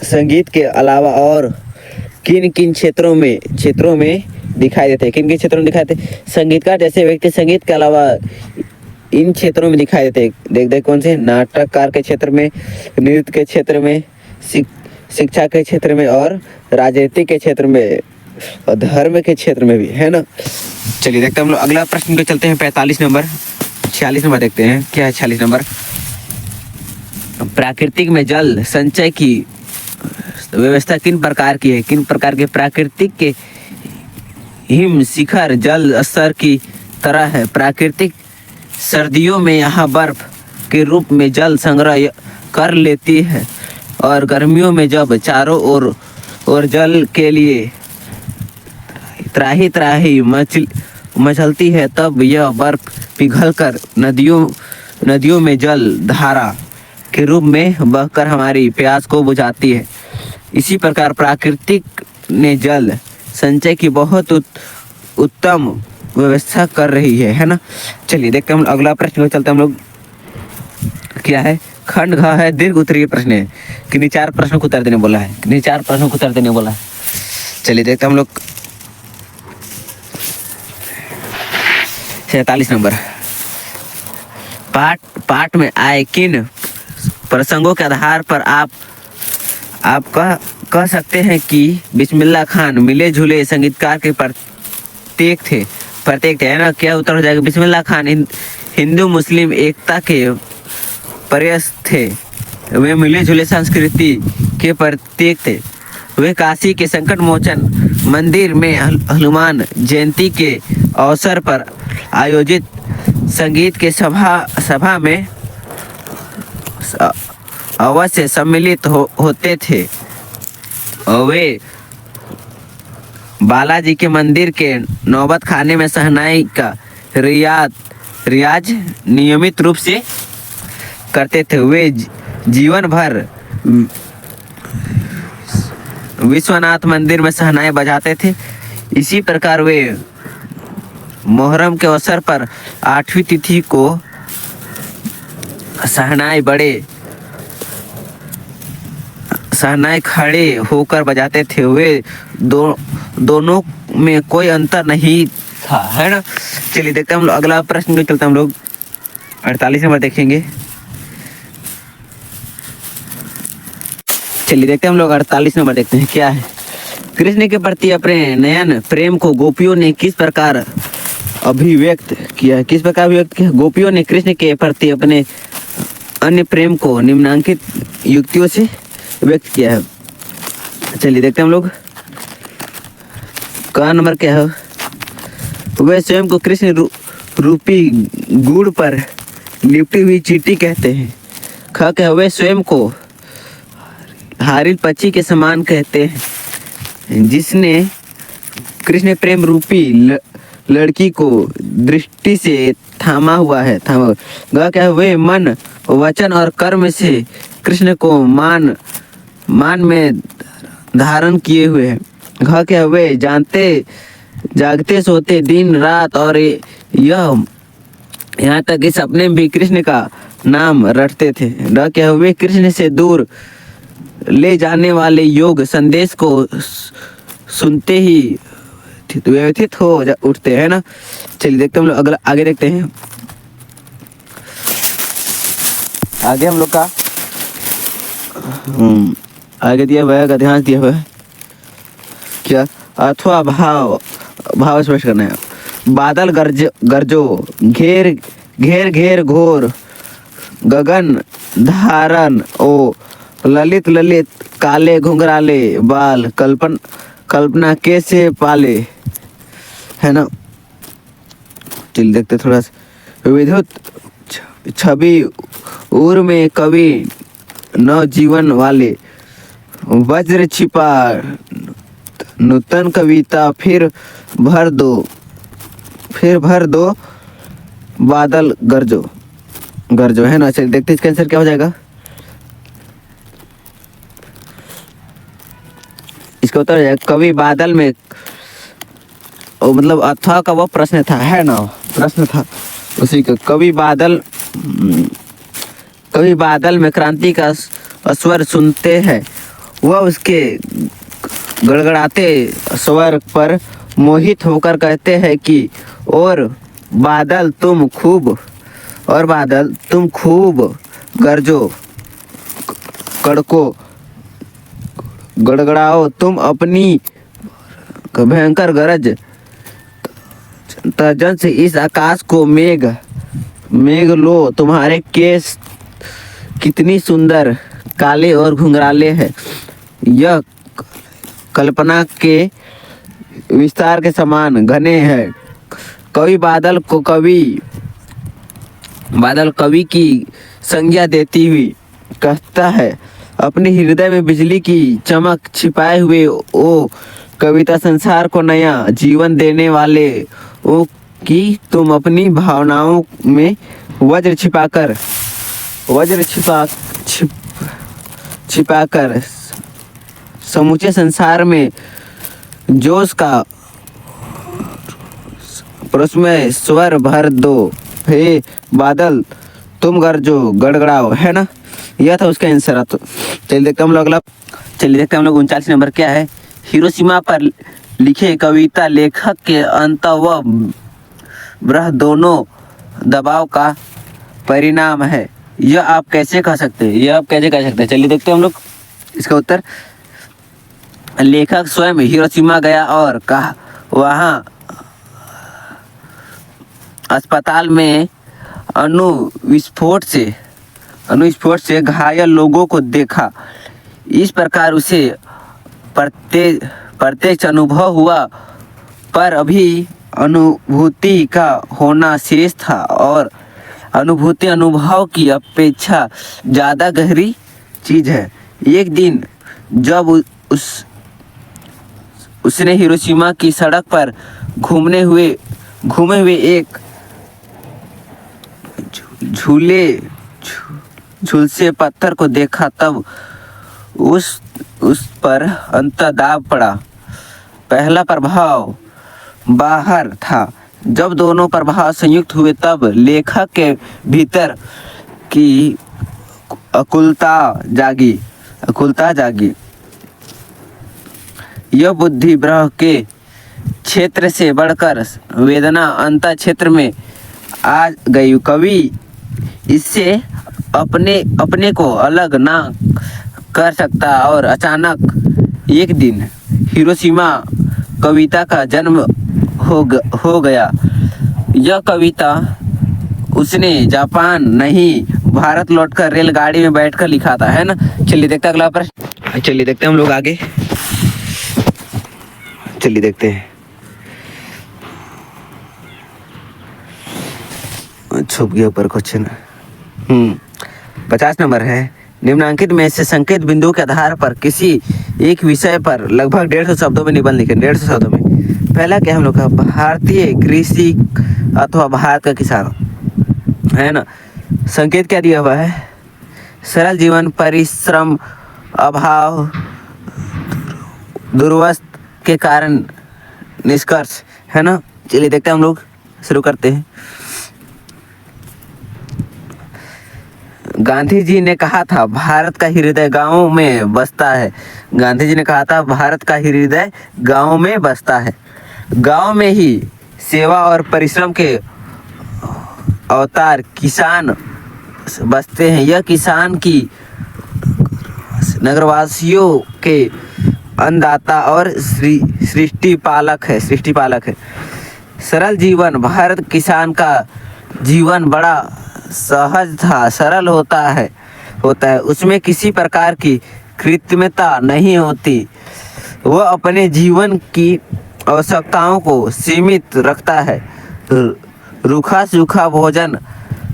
संगीत के अलावा और किन किन क्षेत्रों में दिखाई देते हैं। किन किन क्षेत्रों में दिखाई देते हैं? संगीतकार जैसे व्यक्ति संगीत के अलावा इन क्षेत्रों में दिखाई देते हैं। देख देख कौन से? नाटककार के क्षेत्र में, नृत्य के क्षेत्र में, शिक्षा के क्षेत्र में और राजनीति के क्षेत्र में और धर्म के क्षेत्र में भी, है ना। चलिए देखते हैं हम लोग अगला प्रश्न पे चलते हैं। 45 नंबर, 46 नंबर देखते हैं क्या है। 46 नंबर, प्राकृतिक में जल संचय की व्यवस्था किन प्रकार की है? किन प्रकार के? प्राकृतिक के हिम शिखर जल स्तर की तरह है। प्राकृतिक सर्दियों में यहाँ बर्फ के रूप में जल संग्रह कर लेती है और गर्मियों में जब चारों ओर जल के लिए त्राही त्राही मचलती है तब यह बर्फ पिघलकर नदियों में जल धारा के रूप में बहकर हमारी प्यास को बुझाती है। इसी प्रकार प्राकृतिक ने जल संचय की बहुत उत्तम व्यवस्था कर रही है ना। चलिए देखते हैं हम अगला प्रश्न को चलते हैं हम लोग। क्या है? खंड घ है, दीर्घ उत्तरीय प्रश्न है। किन्हीं 4 प्रश्नों को उत्तर देने बोला है। किन्हीं 4 प्रश्नों को उत्तर देने बोला है। चलिए देखते हैं हम लोग 47 नंबर, पाठ में आए किन प्रसंगों के आधार पर आप कह सकते हैं कि बिस्मिल्लाह खान मिले जुले संगीतकार के प्रतीक थे, है ना। क्या उत्तर हो जाएगा? बिस्मिल्लाह खान हिंदू मुस्लिम एकता के प्रयास थे। वे मिले जुले संस्कृति के प्रतीक थे। वे काशी के संकट मोचन मंदिर में हनुमान जयंती के अवसर पर आयोजित संगीत के सभा में अवश्य सम्मिलित होते थे। वे बालाजी के मंदिर के नौबत खाने में शहनाई का रियाज नियमित रूप से करते थे। वे जीवन भर विश्वनाथ मंदिर में शहनाई बजाते थे। इसी प्रकार वे मुहर्रम के अवसर पर 8वीं तिथि को शहनाई खड़े होकर बजाते थे। वे दोनों में कोई अंतर नहीं था, है ना। चलिए देखते हैं हम लोग अगला प्रश्न में चलते हैं हम लोग 48 नंबर देखेंगे। चलिए देखते हैं हम लोग 48 नंबर देखते हैं क्या है। कृष्ण के प्रति अपने नयन प्रेम को गोपियों ने किस प्रकार अभिव्यक्त किया? किस प्रकार अभिव्यक्त किया? गोपियों ने कृष्ण के प्रति अपने अन्य प्रेम को निम्नलिखित युक्तियों से व्यक्त किया है। चलिए देखते हैं हम लोग का नंबर क्या है। वे स्वयं को कृष्ण रूपी गुड़ पर लिपटी हुई चींटी कहते हैं। ख क्या? वे स्वयं को हारिल पक्षी के समान कहते हैं जिसने कृष्ण प्रेम रूपी लड़की को दृष्टि से थामा हुआ है। ग क्या? वे मन वचन और कर्म से कृष्ण को मान में धारण किए हुए हैं। घ क्या? वे जागते सोते दिन रात और यहाँ तक कि सपने में भी कृष्ण का नाम रटते थे। ड क्या? वे कृष्ण से दूर ले जाने वाले योग संदेश को सुनते ही व्यथित हो उठते हैं ना। चलिए देखते हैं हम लोग अगला आगे देखते हैं। आगे हम लोग का आगे दिया हुआ है, गद्यांश दिया हुआ है क्या? अथवा भाव स्पष्ट करना है। बादल गरजो घेर घोर गगन धारण ओ ललित काले घुंघराले बाल कल्पना कैसे पाले, है ना। चलिए देखते थोड़ा सा। विद्युत छवि उर में कवि नव जीवन वाले वज्र छिपा नूतन कविता फिर भर दो बादल गरजो, है ना। चलिए देखते इसका आंसर क्या हो जाएगा। इसका उत्तर है कवि बादल में, मतलब अथवा का वो प्रश्न था, है ना, प्रश्न था उसी का। कवि बादल में क्रांति का स्वर सुनते हैं, वह उसके गड़गड़ाते स्वर पर मोहित होकर कहते हैं कि और बादल तुम खूब गरजो, कड़को गड़गड़ाओ, तुम अपनी भयंकर गरज तर्जन से इस आकाश को मेघ लो। तुम्हारे केस कितनी सुंदर काले और घुंघराले हैं, यह कल्पना के विस्तार के समान घने हैं। बादल कवि की संज्ञा देती हुई कहता है, अपने हृदय में बिजली की चमक छिपाए हुए ओ कविता संसार को नया जीवन देने वाले ओ कि तुम अपनी भावनाओं में वज्र छिपाकर समूचे संसार में जोश का परस्मय स्वर भर दो। हे बादल तुम गरजो गड़गड़ाओ, है ना। यह था उसका आंसर। तो चलिए देखते हम लोग 39 नंबर क्या है। हिरोशिमा पर लिखे कविता लेखक के अंत व ब्रह दोनों दबाव का परिणाम है। यह आप कैसे कह सकते हैं? चलिए देखते हैं हम लोग इसका उत्तर। लेखक स्वयं हिरोशिमा गया और कहा वहाँ अस्पताल में अणु विस्फोट से घायल लोगों को देखा। इस प्रकार उसे प्रत्यक्ष अनुभव हुआ, पर अभी अनुभूति का होना शेष था और अनुभूति अनुभव की अपेक्षा ज़्यादा गहरी चीज़ है। एक दिन जब उसने हिरोशिमा की सड़क पर घूमे हुए एक झुलसे पत्थर को देखा, तब उस पर अंतर्दाब पड़ा। पहला प्रभाव बाहर था। जब दोनों प्रभाव संयुक्त हुए तब लेखक के भीतर की अकुलता जागी। यह बुद्धि ब्रह के क्षेत्र से बढ़कर वेदना अंत क्षेत्र में आ गई। कवि इससे अपने को अलग ना कर सकता और अचानक एक दिन हिरोशिमा कविता का जन्म हो गया। यह कविता उसने जापान नहीं भारत लौटकर रेलगाड़ी में बैठकर लिखा था, है ना। चलिए देखते हैं अगला प्रश्न। चलिए देखते हैं हम लोग आगे। चलिए देखते हैं। छुप गया ऊपर क्वेश्चन। 50 नंबर है। निम्नांकित में से संकेत बिंदु के आधार पर किसी एक विषय पर लगभग 150 शब्दों में निबंध लिखें। 150 शब्दों में। पहला क्या हम लोग का, भारतीय कृषि अथवा भारत का किसान, है ना। संकेत क्या दिया हुआ है, सरल जीवन, परिश्रम, अभाव, दुर्वस्थ के कारण निष्कर्ष, है ना। चलिए देखते हैं हम लोग, शुरू करते हैं। गांधी जी ने कहा था भारत का हृदय गांवों में बसता है। गांधी जी ने कहा था भारत का हृदय गांवों में बसता है। गांव में ही सेवा और परिश्रम के अवतार किसान बसते हैं। यह किसान की नगरवासियों के अन्नदाता और सृष्टि पालक है। सरल जीवन, भारत किसान का जीवन बड़ा सहज था, सरल होता है। उसमें किसी प्रकार की कृत्रिमता नहीं होती। वह अपने जीवन की आवश्यकताओं को सीमित रखता है। रूखा सूखा भोजन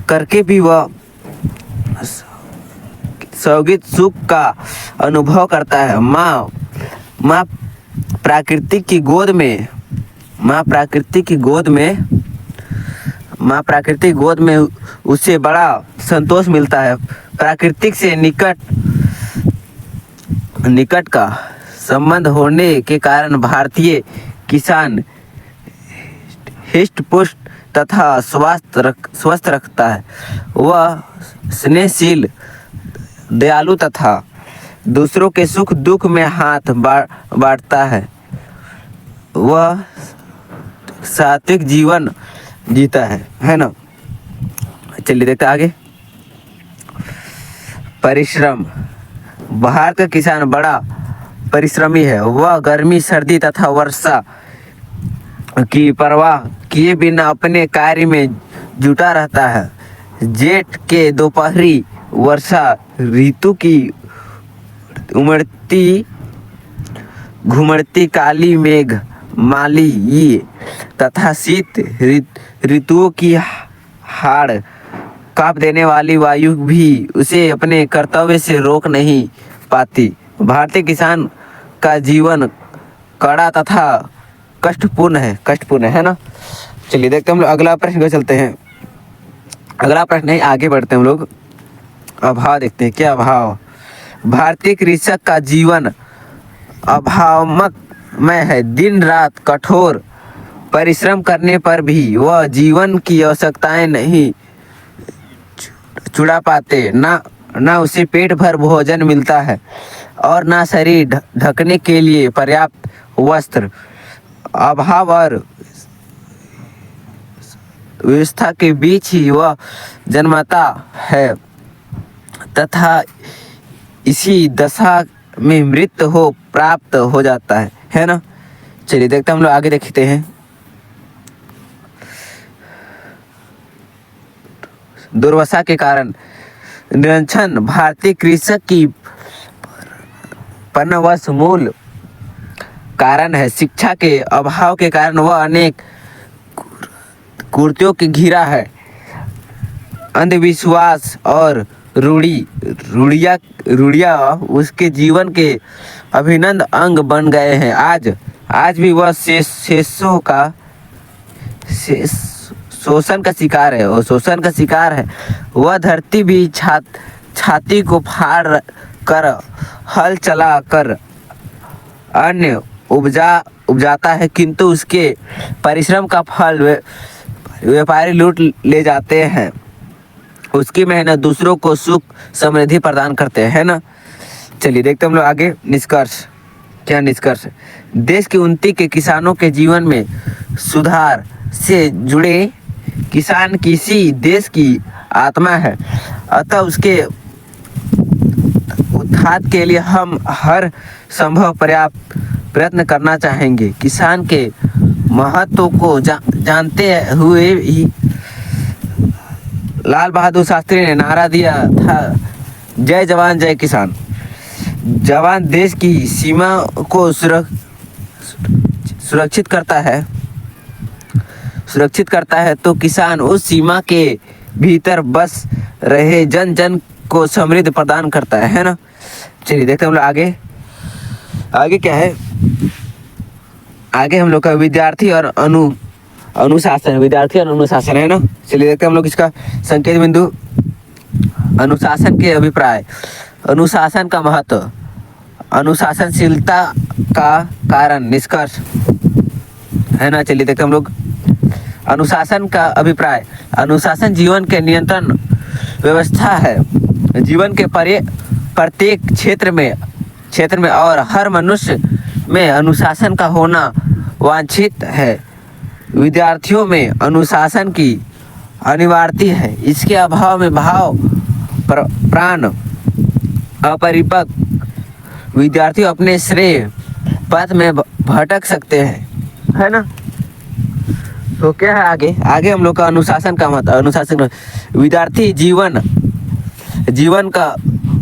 करके भी वह सौगित सुख का अनुभव करता है। माँ प्रकृति की गोद में उसे बड़ा संतोष मिलता है। प्राकृतिक से निकट का संबंध होने के कारण भारतीय किसान हिष्ट-पुष्ट तथा स्वस्थ रखता है। वह स्नेहशील, दयालु तथा दूसरों के सुख दुख में हाथ बांटता है। वह सात्विक जीवन जीता है ना। चलिए देखते हैं आगे। परिश्रम। भारत का किसान बड़ा परिश्रमी है। वह गर्मी, सर्दी तथा वर्षा की परवाह किए बिना अपने कार्य में जुटा रहता है। जेठ के दोपहरी वर्षा ऋतु की उमड़ती घुमड़ती काली मेघ माली तथा शीत ऋतुओं की हाड़ कांप देने वाली वायु भी उसे अपने कर्तव्य से रोक नहीं पाती। भारतीय किसान का जीवन कड़ा तथा कष्टपूर्ण है ना। चलिए देखते हैं हम लोग अगला प्रश्न को चलते हैं। अगला प्रश्न नहीं, आगे बढ़ते हैं हम लोग। अभाव देखते हैं, क्या अभाव। भारतीय कृषक का जीवन अभावमय है। दिन रात कठोर परिश्रम करने पर भी वह जीवन की आवश्यकताएं नहीं छुड़ा पाते। ना उसे पेट भर भोजन मिलता है और ना शरीर ढकने के लिए पर्याप्त वस्त्र। अभाव और व्यवस्था के बीच ही वह जन्मता है तथा इसी दशा में मृत्यु हो प्राप्त हो जाता है ना। चलिए देखते हैं हम लोग आगे देखते हैं। दुर्दशा के कारण निरक्षण भारतीय कृषक की पन्नवश मूल कारण है। शिक्षा के अभाव के कारण वह अनेक कुरीतियों की घिरा है। अंधविश्वास और रूढ़ियाँ उसके जीवन के अभिन्न अंग बन गए हैं। आज भी वह शोषण का शिकार है और शोषण का शिकार है। वह धरती भी छाती को फाड़ कर हल चला कर अन्न उपजाता है, किंतु उसके परिश्रम का फल व्यापारी लूट ले जाते हैं। उसकी मेहनत दूसरों को सुख समृद्धि प्रदान करते हैं ना। चलिए देखते हम लोग आगे। निष्कर्ष, क्या निष्कर्ष। देश की उन्नति के किसानों के जीवन में सुधार से जुड़े किसान किसी देश की आत्मा है, अतः उसके उत्थान के लिए हम हर संभव पर्याप्त प्रयत्न करना चाहेंगे। किसान के महत्व को जानते हुए ही लाल बहादुर शास्त्री ने नारा दिया था, जय जवान जय किसान। जवान देश की सीमा को सुरक्षित करता है तो किसान उस सीमा के भीतर बस रहे जन जन को समृद्धि प्रदान करता है ना। चलिए देखते हैं हम लोग आगे क्या है। आगे हम लोग का विद्यार्थी और अनुशासन है ना। चलिए देखते हैं हम लोग इसका संकेत बिंदु। अनुशासन के अभिप्राय। अनुशासन का महत्व। अनुशासनशीलता का कारण। निष्कर्ष है ना। चलिए देखते हैं हम लोग अनुशासन का अभिप्राय। अनुशासन जीवन के नियंत्रण व्यवस्था है। जीवन के प्रत्येक क्षेत्र में और हर मनुष्य में अनुशासन का होना वांछित है। विद्यार्थियों में अनुशासन की अनिवार्यता है। इसके अभाव में भाव प्राण अपरिपक्व विद्यार्थी अपने श्रेय पथ में भटक सकते हैं, है ना। तो क्या है आगे हम लोग का अनुशासन का महत्व। अनुशासन विद्यार्थी जीवन का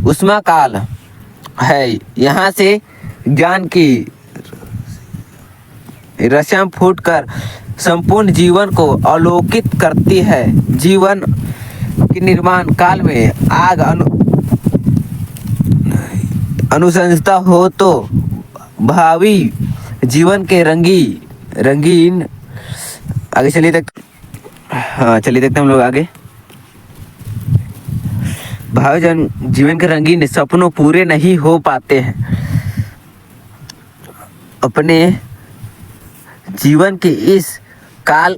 उष्मा काल है। यहाँ से ज्ञान की रस्यां फूट कर संपूर्ण जीवन को अवलोकित करती है। जीवन के निर्माण काल में आग अनुशंसता हो तो भावी जीवन के रंगीन आगे चलिए देखते हैं हम लोग आगे। भावी जीवन के रंगीन सपनों पूरे नहीं हो पाते हैं। अपने जीवन के इस काल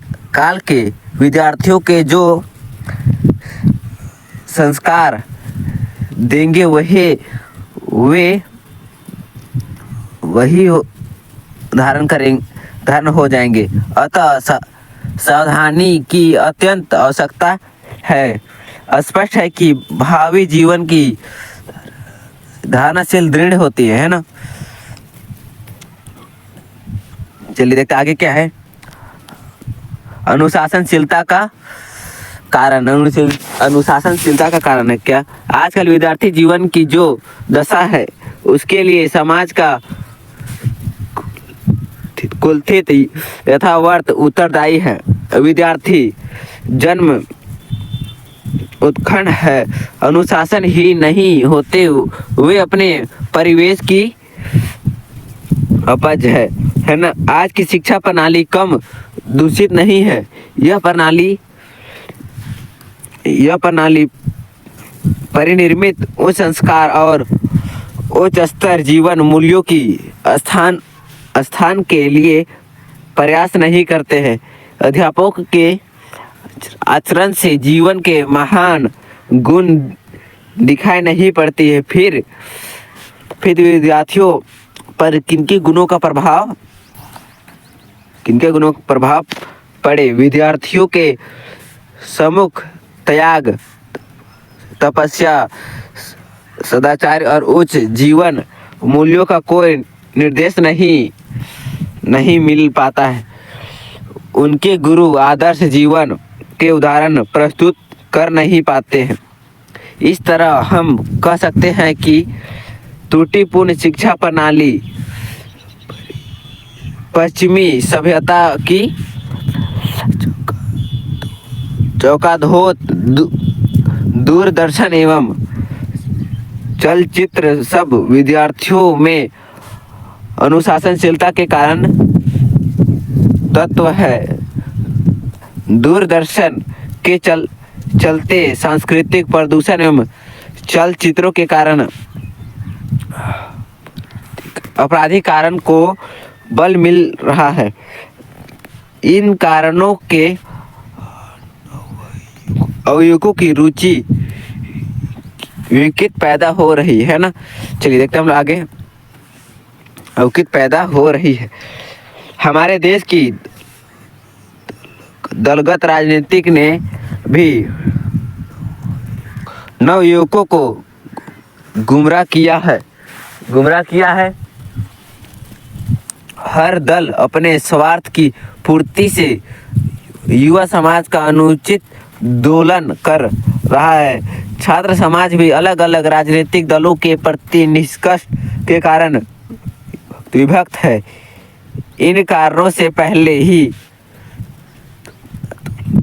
के विद्यार्थियों के जो संस्कार देंगे वही धारण धन हो जाएंगे। अतः सावधानी की अत्यंत आवश्यकता है। स्पष्ट है कि भावी जीवन की धारणाशील दृढ़ होती है ना। चलिए देखते आगे क्या है। अनुशासनशीलता का कारण, अनुशासनशीलता का कारण है क्या? आजकल विद्यार्थी जीवन की जो दशा है उसके लिए समाज का कुलथित यथावर्त उत्तरदायी है। विद्यार्थी जन्म उत्खंड है, अनुशासन ही नहीं होते वे अपने परिवेश की अपज है ना। आज की शिक्षा प्रणाली कम दूषित नहीं है। यह प्रणाली परिनिर्मित उच्च संस्कार और उच्च स्तर जीवन मूल्यों की स्थान के लिए प्रयास नहीं करते हैं। अध्यापक के आचरण से जीवन के महान गुण दिखाई नहीं पड़ती है। फिर विद्यार्थियों पर किनके गुणों का प्रभाव पड़े? विद्यार्थियों के सम्मुख त्याग, तपस्या, सदाचार और उच्च जीवन मूल्यों का कोई निर्देश नहीं मिल पाता है। उनके गुरु आदर्श जीवन के उदाहरण प्रस्तुत कर नहीं पाते हैं। इस तरह हम कह सकते हैं कि त्रुटिपूर्ण शिक्षा प्रणाली पश्चिमी सभ्यता की चौकाधोत दूरदर्शन एवं चलचित्र सब विद्यार्थियों में अनुशासनशीलता के कारण तत्व है। दूरदर्शन के चलते सांस्कृतिक प्रदूषण एवं चलचित्रों के कारण आपराधिक कारण को बल मिल रहा है। इन कारणों के अवयुवकों की रुचि विकृत पैदा हो रही है ना। चलिए देखते हैं हम लोग आगे। अवकृत पैदा हो रही है। हमारे देश की दलगत राजनीतिक ने भी नवयुवकों को गुमराह किया है। हर दल अपने स्वार्थ की पूर्ति से युवा समाज का अनुचित दोलन कर रहा है। छात्र समाज भी अलग अलग राजनीतिक दलों के प्रति निष्कर्ष के कारण विभक्त है। इन कारणों से पहले ही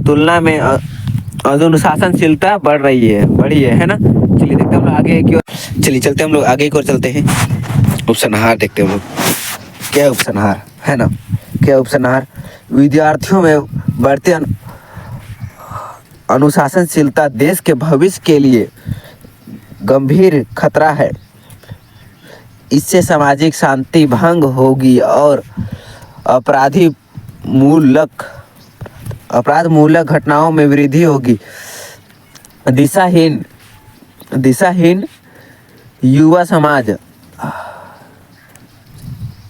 तुलना में अनुशासनशीलता बढ़ी है ना। चलिए देखते हैं हम लोग आगे की ओर। चलिए चलते हम लोग आगे की ओर चलते हैं। उपसंहार देखते हैं हम लोग। क्या है उपसंहार, है ना। क्या है उपसंहार? विद्यार्थियों में बढ़ते अनुशासनशीलता देश के भविष्य के लिए गंभीर खतरा है। इससे सामाजिक शांति भंग होगी और अपराध मूलक घटनाओं में वृद्धि होगी। दिशाहीन युवा समाज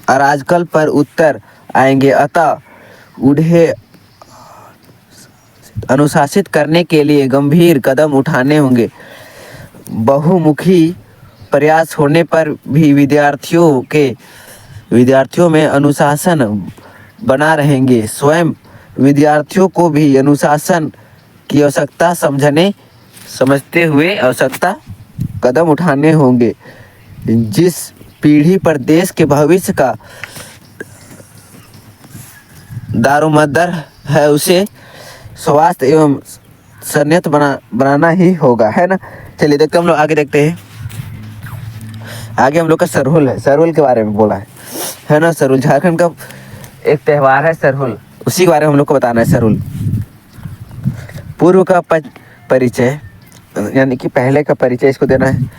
अराजकता पर उतर आएंगे। अतः उन्हें अनुशासित करने के लिए गंभीर कदम उठाने होंगे। बहुमुखी प्रयास होने पर भी विद्यार्थियों में अनुशासन बना रहेंगे। स्वयं विद्यार्थियों को भी अनुशासन की आवश्यकता समझते हुए आवश्यकता कदम उठाने होंगे। जिस पीढ़ी पर देश के भविष्य का दारोमदार है उसे स्वास्थ्य एवं संयत बनाना ही होगा, है ना। चलिए देखते हम लोग आगे देखते हैं। आगे हम लोग का सरहुल है। सरहुल के बारे में बोला है ना। सरहुल झारखंड का एक त्यौहार है सरहुल, उसी के बारे में हम लोग को बताना है। सरहुल पूर्व का परिचय यानी कि पहले का परिचय इसको देना है।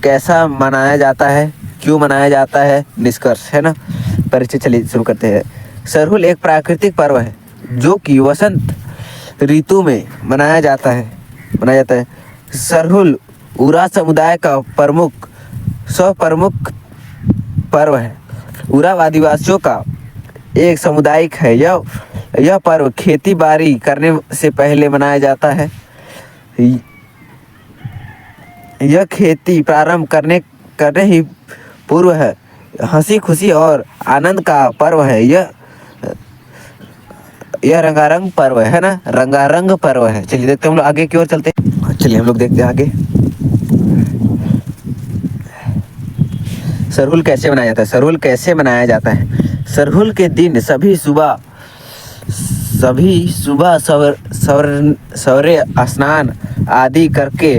कैसा मनाया जाता है, क्यों मनाया जाता है, निष्कर्ष, है ना। परिचय चलिए शुरू करते हैं। सरहुल एक प्राकृतिक पर्व है जो कि वसंत ऋतु में मनाया जाता है। सरहुल उराव समुदाय का प्रमुख पर्व है। उराव आदिवासियों का एक सामुदायिक है। यह पर्व खेती बाड़ी करने से पहले मनाया जाता है। यह खेती प्रारंभ करने ही पूर्व है। हंसी खुशी और आनंद का पर्व है। यह रंगारंग पर्व है ना, रंगारंग पर्व है। चलिए देखते हैं हम लोग आगे की ओर चलते हैं। चलिए हम लोग देखते हैं आगे। सरहुल कैसे मनाया जाता है? सरहुल कैसे मनाया जाता है? सरहुल के दिन सभी सुबह सवेरे स्नान आदि करके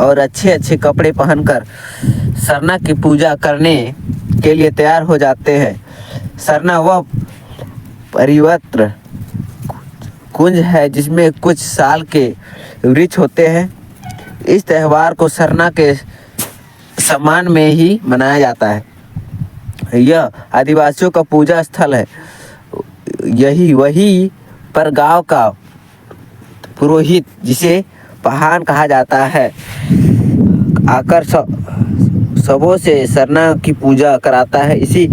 और अच्छे अच्छे कपड़े पहनकर सरना की पूजा करने के लिए तैयार हो जाते हैं। सरना वह परिपत्र कुंज है जिसमें कुछ साल के वृक्ष होते हैं। इस त्यौहार को सरना के सम्मान में ही मनाया जाता है। यह आदिवासियों का पूजा स्थल है। वही पर गांव का पुरोहित, जिसे पहान कहा जाता है, आकर सबों से सरना की पूजा कराता है। इसी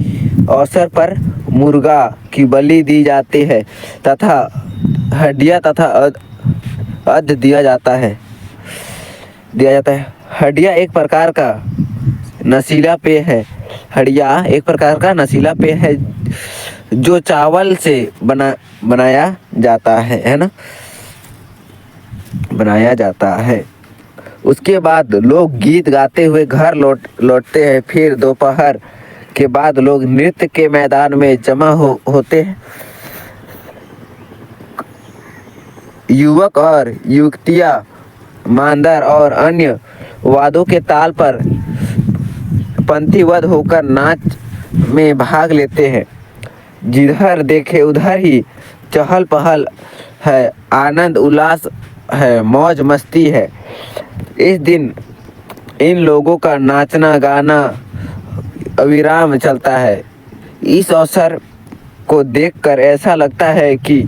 अवसर पर मुर्गा की बलि दी जाती है तथा हड्डियाँ तथा अध दिया जाता है। हड्डियाँ एक प्रकार का नशीला पेय है। हड्डियाँ एक प्रकार का नशीला पेय है जो चावल से बनाया जाता है ना, बनाया जाता है। उसके बाद लोग गीत गाते हुए घर लौटते हैं। फिर दोपहर के बाद लोग नृत्य के मैदान में जमा होते हैं। युवक और युवतियाँ मांदर और अन्य वाद्यों के ताल पर पंक्तिबद्ध होकर नाच में भाग लेते हैं। जिधर देखे उधर ही चहल पहल है, आनंद उल्लास है, मौज मस्ती है। इस दिन इन लोगों का नाचना गाना अविराम चलता है। इस अवसर को देखकर ऐसा लगता है कि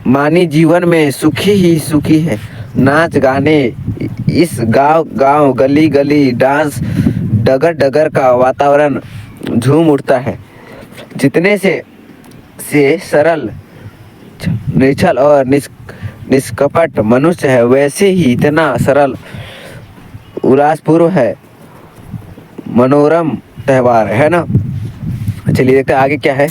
मानी जीवन में सुखी ही सुखी है। नाच गाने, इस गांव गली गली डांस, डगर डगर का वातावरण झूम उठता है। जितने से सरल, निश्चल और निष्कपट मनुष्य है, वैसे ही इतना सरल उल्लासपूर्व है, मनोरम त्यौहार है ना। चलिए देखते हैं आगे क्या है।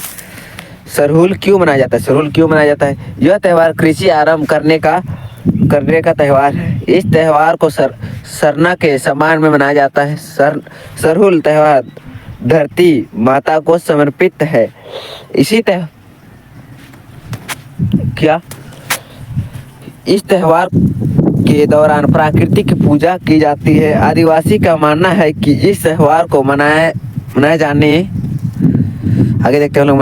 सरहुल क्यों मनाया जाता है? सरहुल क्यों मनाया जाता है? यह त्यौहार कृषि आरंभ करने का त्यौहार है। इस त्यौहार को सरना के सम्मान में मनाया जाता है। सरहुल त्यौहार धरती माता को समर्पित है। इस त्यौहार के दौरान प्रकृति की पूजा की जाती है। आदिवासी का मानना है कि इस त्यौहार को मनाए जाने आगे देखते हैं लोग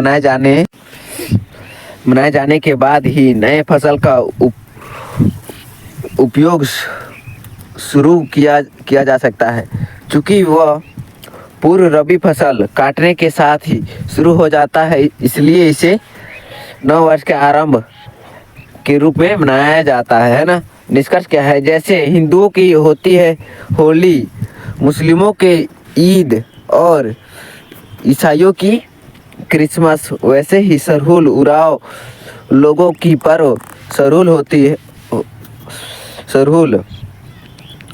मनाए जाने के बाद ही नए फसल का उपयोग शुरू किया जा सकता है। चूँकि वह पूर्व रबी फसल काटने के साथ ही शुरू हो जाता है, इसलिए इसे नव वर्ष के आरंभ के रूप में मनाया जाता है ना। निष्कर्ष क्या है? जैसे हिंदुओं की होती है होली, मुस्लिमों के ईद और ईसाइयों की क्रिसमस, वैसे ही सरहुल उराव लोगों की पर्व सरहुल होती है। सरहुल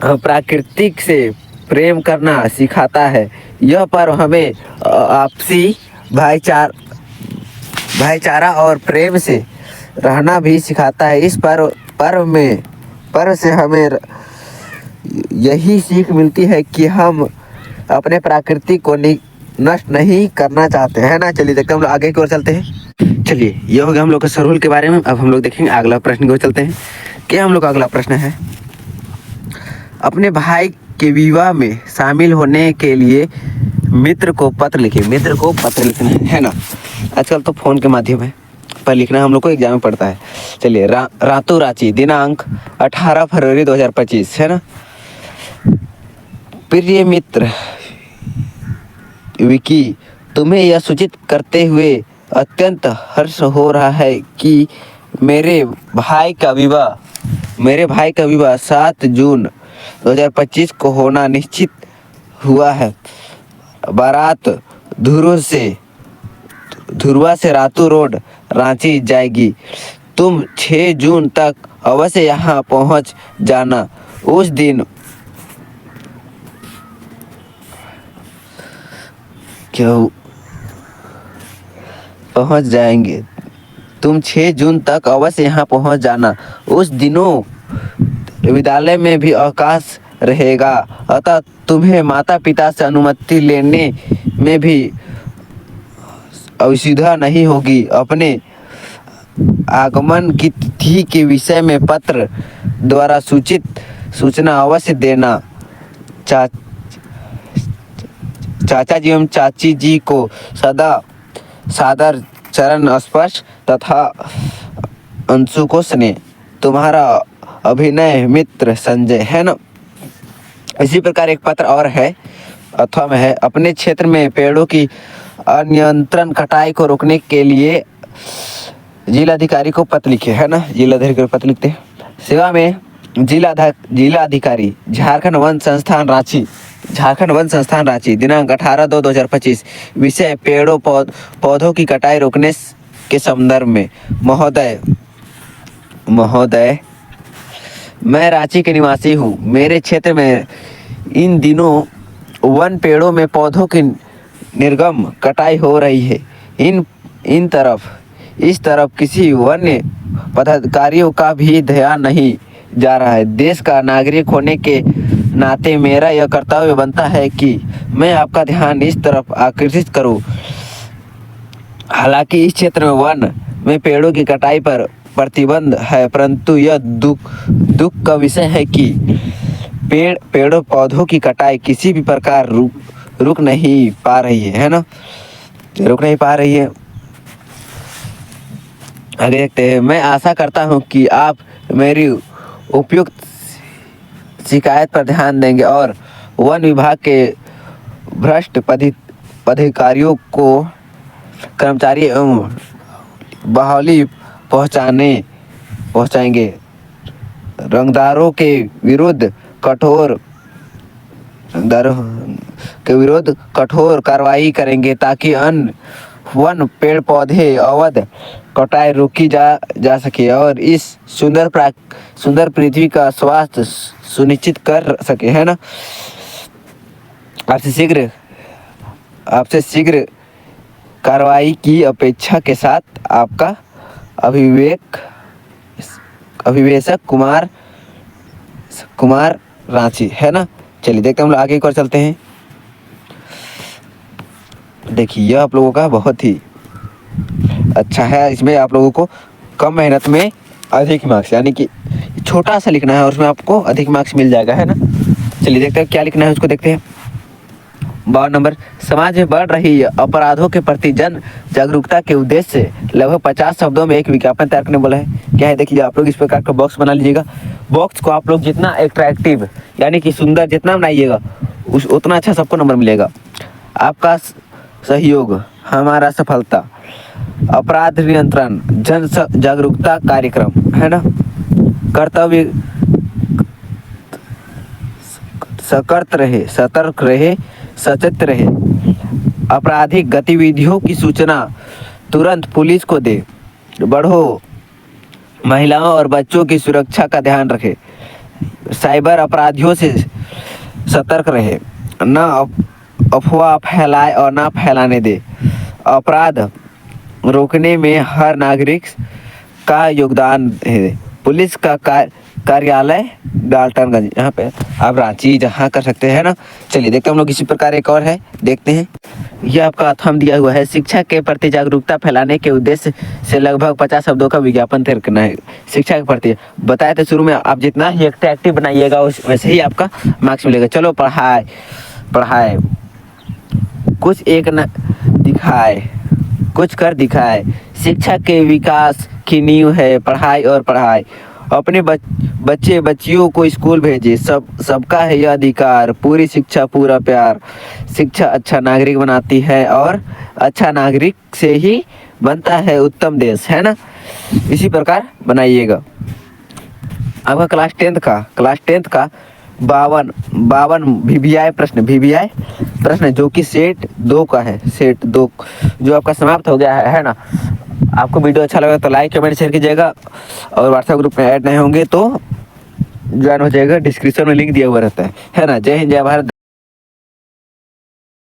प्राकृतिक से प्रेम करना सिखाता है। यह पर्व हमें आपसी भाईचारा और प्रेम से रहना भी सिखाता है। इस पर्व से हमें यही सीख मिलती है कि हम अपने प्रकृति को नष्ट नहीं करना चाहते हैं ना। चलिए देखते हैं हम लोग आगे की ओर चलते हैं। चलिए ये हो गया हम लोग का सरहुल के बारे में। अब हम लोग देखेंगे अगला प्रश्न की ओर चलते हैं। क्या हम लोग का अगला प्रश्न है, अपने भाई के विवाह में शामिल होने के लिए मित्र को पत्र लिखिए। मित्र को पत्र लिखना है ना। आजकल तो फ़ोन के माध्यम है, पर लिखना हम लोग को एग्जाम में पड़ता है। चलिए रातों रांची, दिनांक 18 फरवरी 2025 है ना। प्रिय मित्र विकी, तुम्हें यह सूचित करते हुए अत्यंत हर्ष हो रहा है कि मेरे भाई का विवाह 7 जून 2025 को होना निश्चित हुआ है। बारात धुरवा से रातू रोड रांची जाएगी। तुम 6 जून तक अवश्य यहाँ पहुँच जाना। उस दिन क्यों पहुँच जाएंगे। तुम 6 जून तक अवश्य यहाँ पहुँच जाना। उस दिनों विद्यालय में भी अवकाश रहेगा, अतः तुम्हें माता पिता से अनुमति लेने में भी असुविधा नहीं होगी। अपने आगमन की तिथि के विषय में पत्र द्वारा सूचना अवश्य देना। चाचा जी एवं चाची जी को सदा सादर चरण स्पर्श तथा अंशु को स्नेह। तुम्हारा अभिनय मित्र संजय, है ना। इसी प्रकार एक पत्र और है अथवा में है, अपने क्षेत्र में पेड़ों की अनियंत्रण कटाई को रोकने के लिए जिलाधिकारी को पत्र लिखे, है ना। जिलाधिकारी को पत्र लिखते हैं। सेवा में जिलाधिकारी झारखंड वन संस्थान रांची, दिनांक 18/2/2025। विषय पेड़ों पौधों की कटाई रोकने के संदर्भ में। महोदय, मैं रांची के निवासी हूँ। मेरे क्षेत्र में इन दिनों वन पेड़ों में पौधों की निर्गम कटाई हो रही है। इस तरफ किसी वन्य पदाधिकारियों का भी ध्यान नहीं जा रहा है। देश का नागरिक होने के नाते मेरा यह कर्तव्य बनता है कि मैं आपका ध्यान इस तरफ आकर्षित करूं। हालांकि इस क्षेत्र में वन में पेड़ों की कटाई पर प्रतिबंध है, परंतु यह दुख का विषय है कि पेड़ों पौधों की कटाई किसी भी प्रकार रुक नहीं पा रही है ना, रुक नहीं पा रही है। आगे देखते हैं। मैं आशा करता हूं कि आप मेरी उपयुक्त शिकायत पर ध्यान देंगे और वन विभाग के भ्रष्ट पदाधिकारियों को कर्मचारी एवं बहाली पहुंचाएंगे। रंगदारों के विरुद्ध कठोर कार्रवाई करेंगे ताकि अन्य वन पेड़ पौधे अवैध कटाई रोकी जा सके और इस सुंदर पृथ्वी का स्वास्थ्य सुनिश्चित कर सके, है ना। आपसे शीघ्र कार्रवाई की अपेक्षा के साथ, आपका अभिवेशक कुमार रांची, है ना। चलिए देखते हैं, हम लोग आगे एक और चलते हैं। देखिए यह आप लोगों का बहुत ही अच्छा है। इसमें आप लोगों को कम मेहनत में अधिक मार्क्स, यानी कि छोटा सा लिखना है और उसमें आपको अधिक मार्क्स मिल जाएगा, है ना। चलिए देखते हैं क्या लिखना है, उसको देखते हैं। 52 नंबर, समाज में बढ़ रही अपराधों के प्रति जन जागरूकता के उद्देश्य से लगभग 50 शब्दों में एक विज्ञापन तैयार करने बोला है। क्या है देखिए, आप लोग इस प्रकार का बॉक्स बना लीजिएगा। बॉक्स को आप लोग जितना अट्रैक्टिव यानी कि सुंदर जितना बनाइएगा उतना अच्छा सबको नंबर मिलेगा। आपका सहयोग हमारा सफलता। अपराध नियंत्रण जन जागरूकता कार्यक्रम, है ना। कर्तव्य सतर्क रहे, सचेत रहे। आपराधिक गतिविधियों की सूचना तुरंत पुलिस को दे। बढ़ो महिलाओं और बच्चों की सुरक्षा का ध्यान रखे। साइबर अपराधियों से सतर्क रहे, न अफवाह फैलाए और ना फैलाने दे। अपराध रोकने में हर नागरिक का योगदान है। पुलिस का कार्यालय डाल्टनगंज, यहाँ पे आप रांची जहाँ कर सकते हैं ना। चलिए देखते हैं हम लोग इसी प्रकार एक और है, देखते हैं। यह आपका थंब दिया हुआ है, शिक्षा के प्रति जागरूकता फैलाने के उद्देश्य से लगभग 50 शब्दों का विज्ञापन तैयार करना है। शिक्षा के प्रति बताया था शुरू में, आप जितना ही एक्टिव बनाइएगा वैसे ही आपका मार्क्स मिलेगा। चलो पढ़ाए कुछ एक न दिखाए, कुछ कर दिखाए। शिक्षा के विकास की नींव है पढ़ाई और पढ़ाई। अपने बच्चे बच्चियों को स्कूल भेजे, सबका है यह अधिकार। पूरी शिक्षा पूरा प्यार। शिक्षा अच्छा नागरिक बनाती है और अच्छा नागरिक से ही बनता है उत्तम देश, है ना। इसी प्रकार बनाइएगा। आपका क्लास टेंथ का 52 VBI प्रश्न जो कि सेट 2 का है, सेट 2 जो आपका समाप्त हो गया है ना। आपको वीडियो अच्छा लगा तो लाइक कमेंट शेयर कीजिएगा, और व्हाट्सएप ग्रुप में ऐड नहीं होंगे तो ज्वाइन हो जाएगा, डिस्क्रिप्शन में लिंक दिया हुआ रहता है ना। जय हिंद, जय भारत।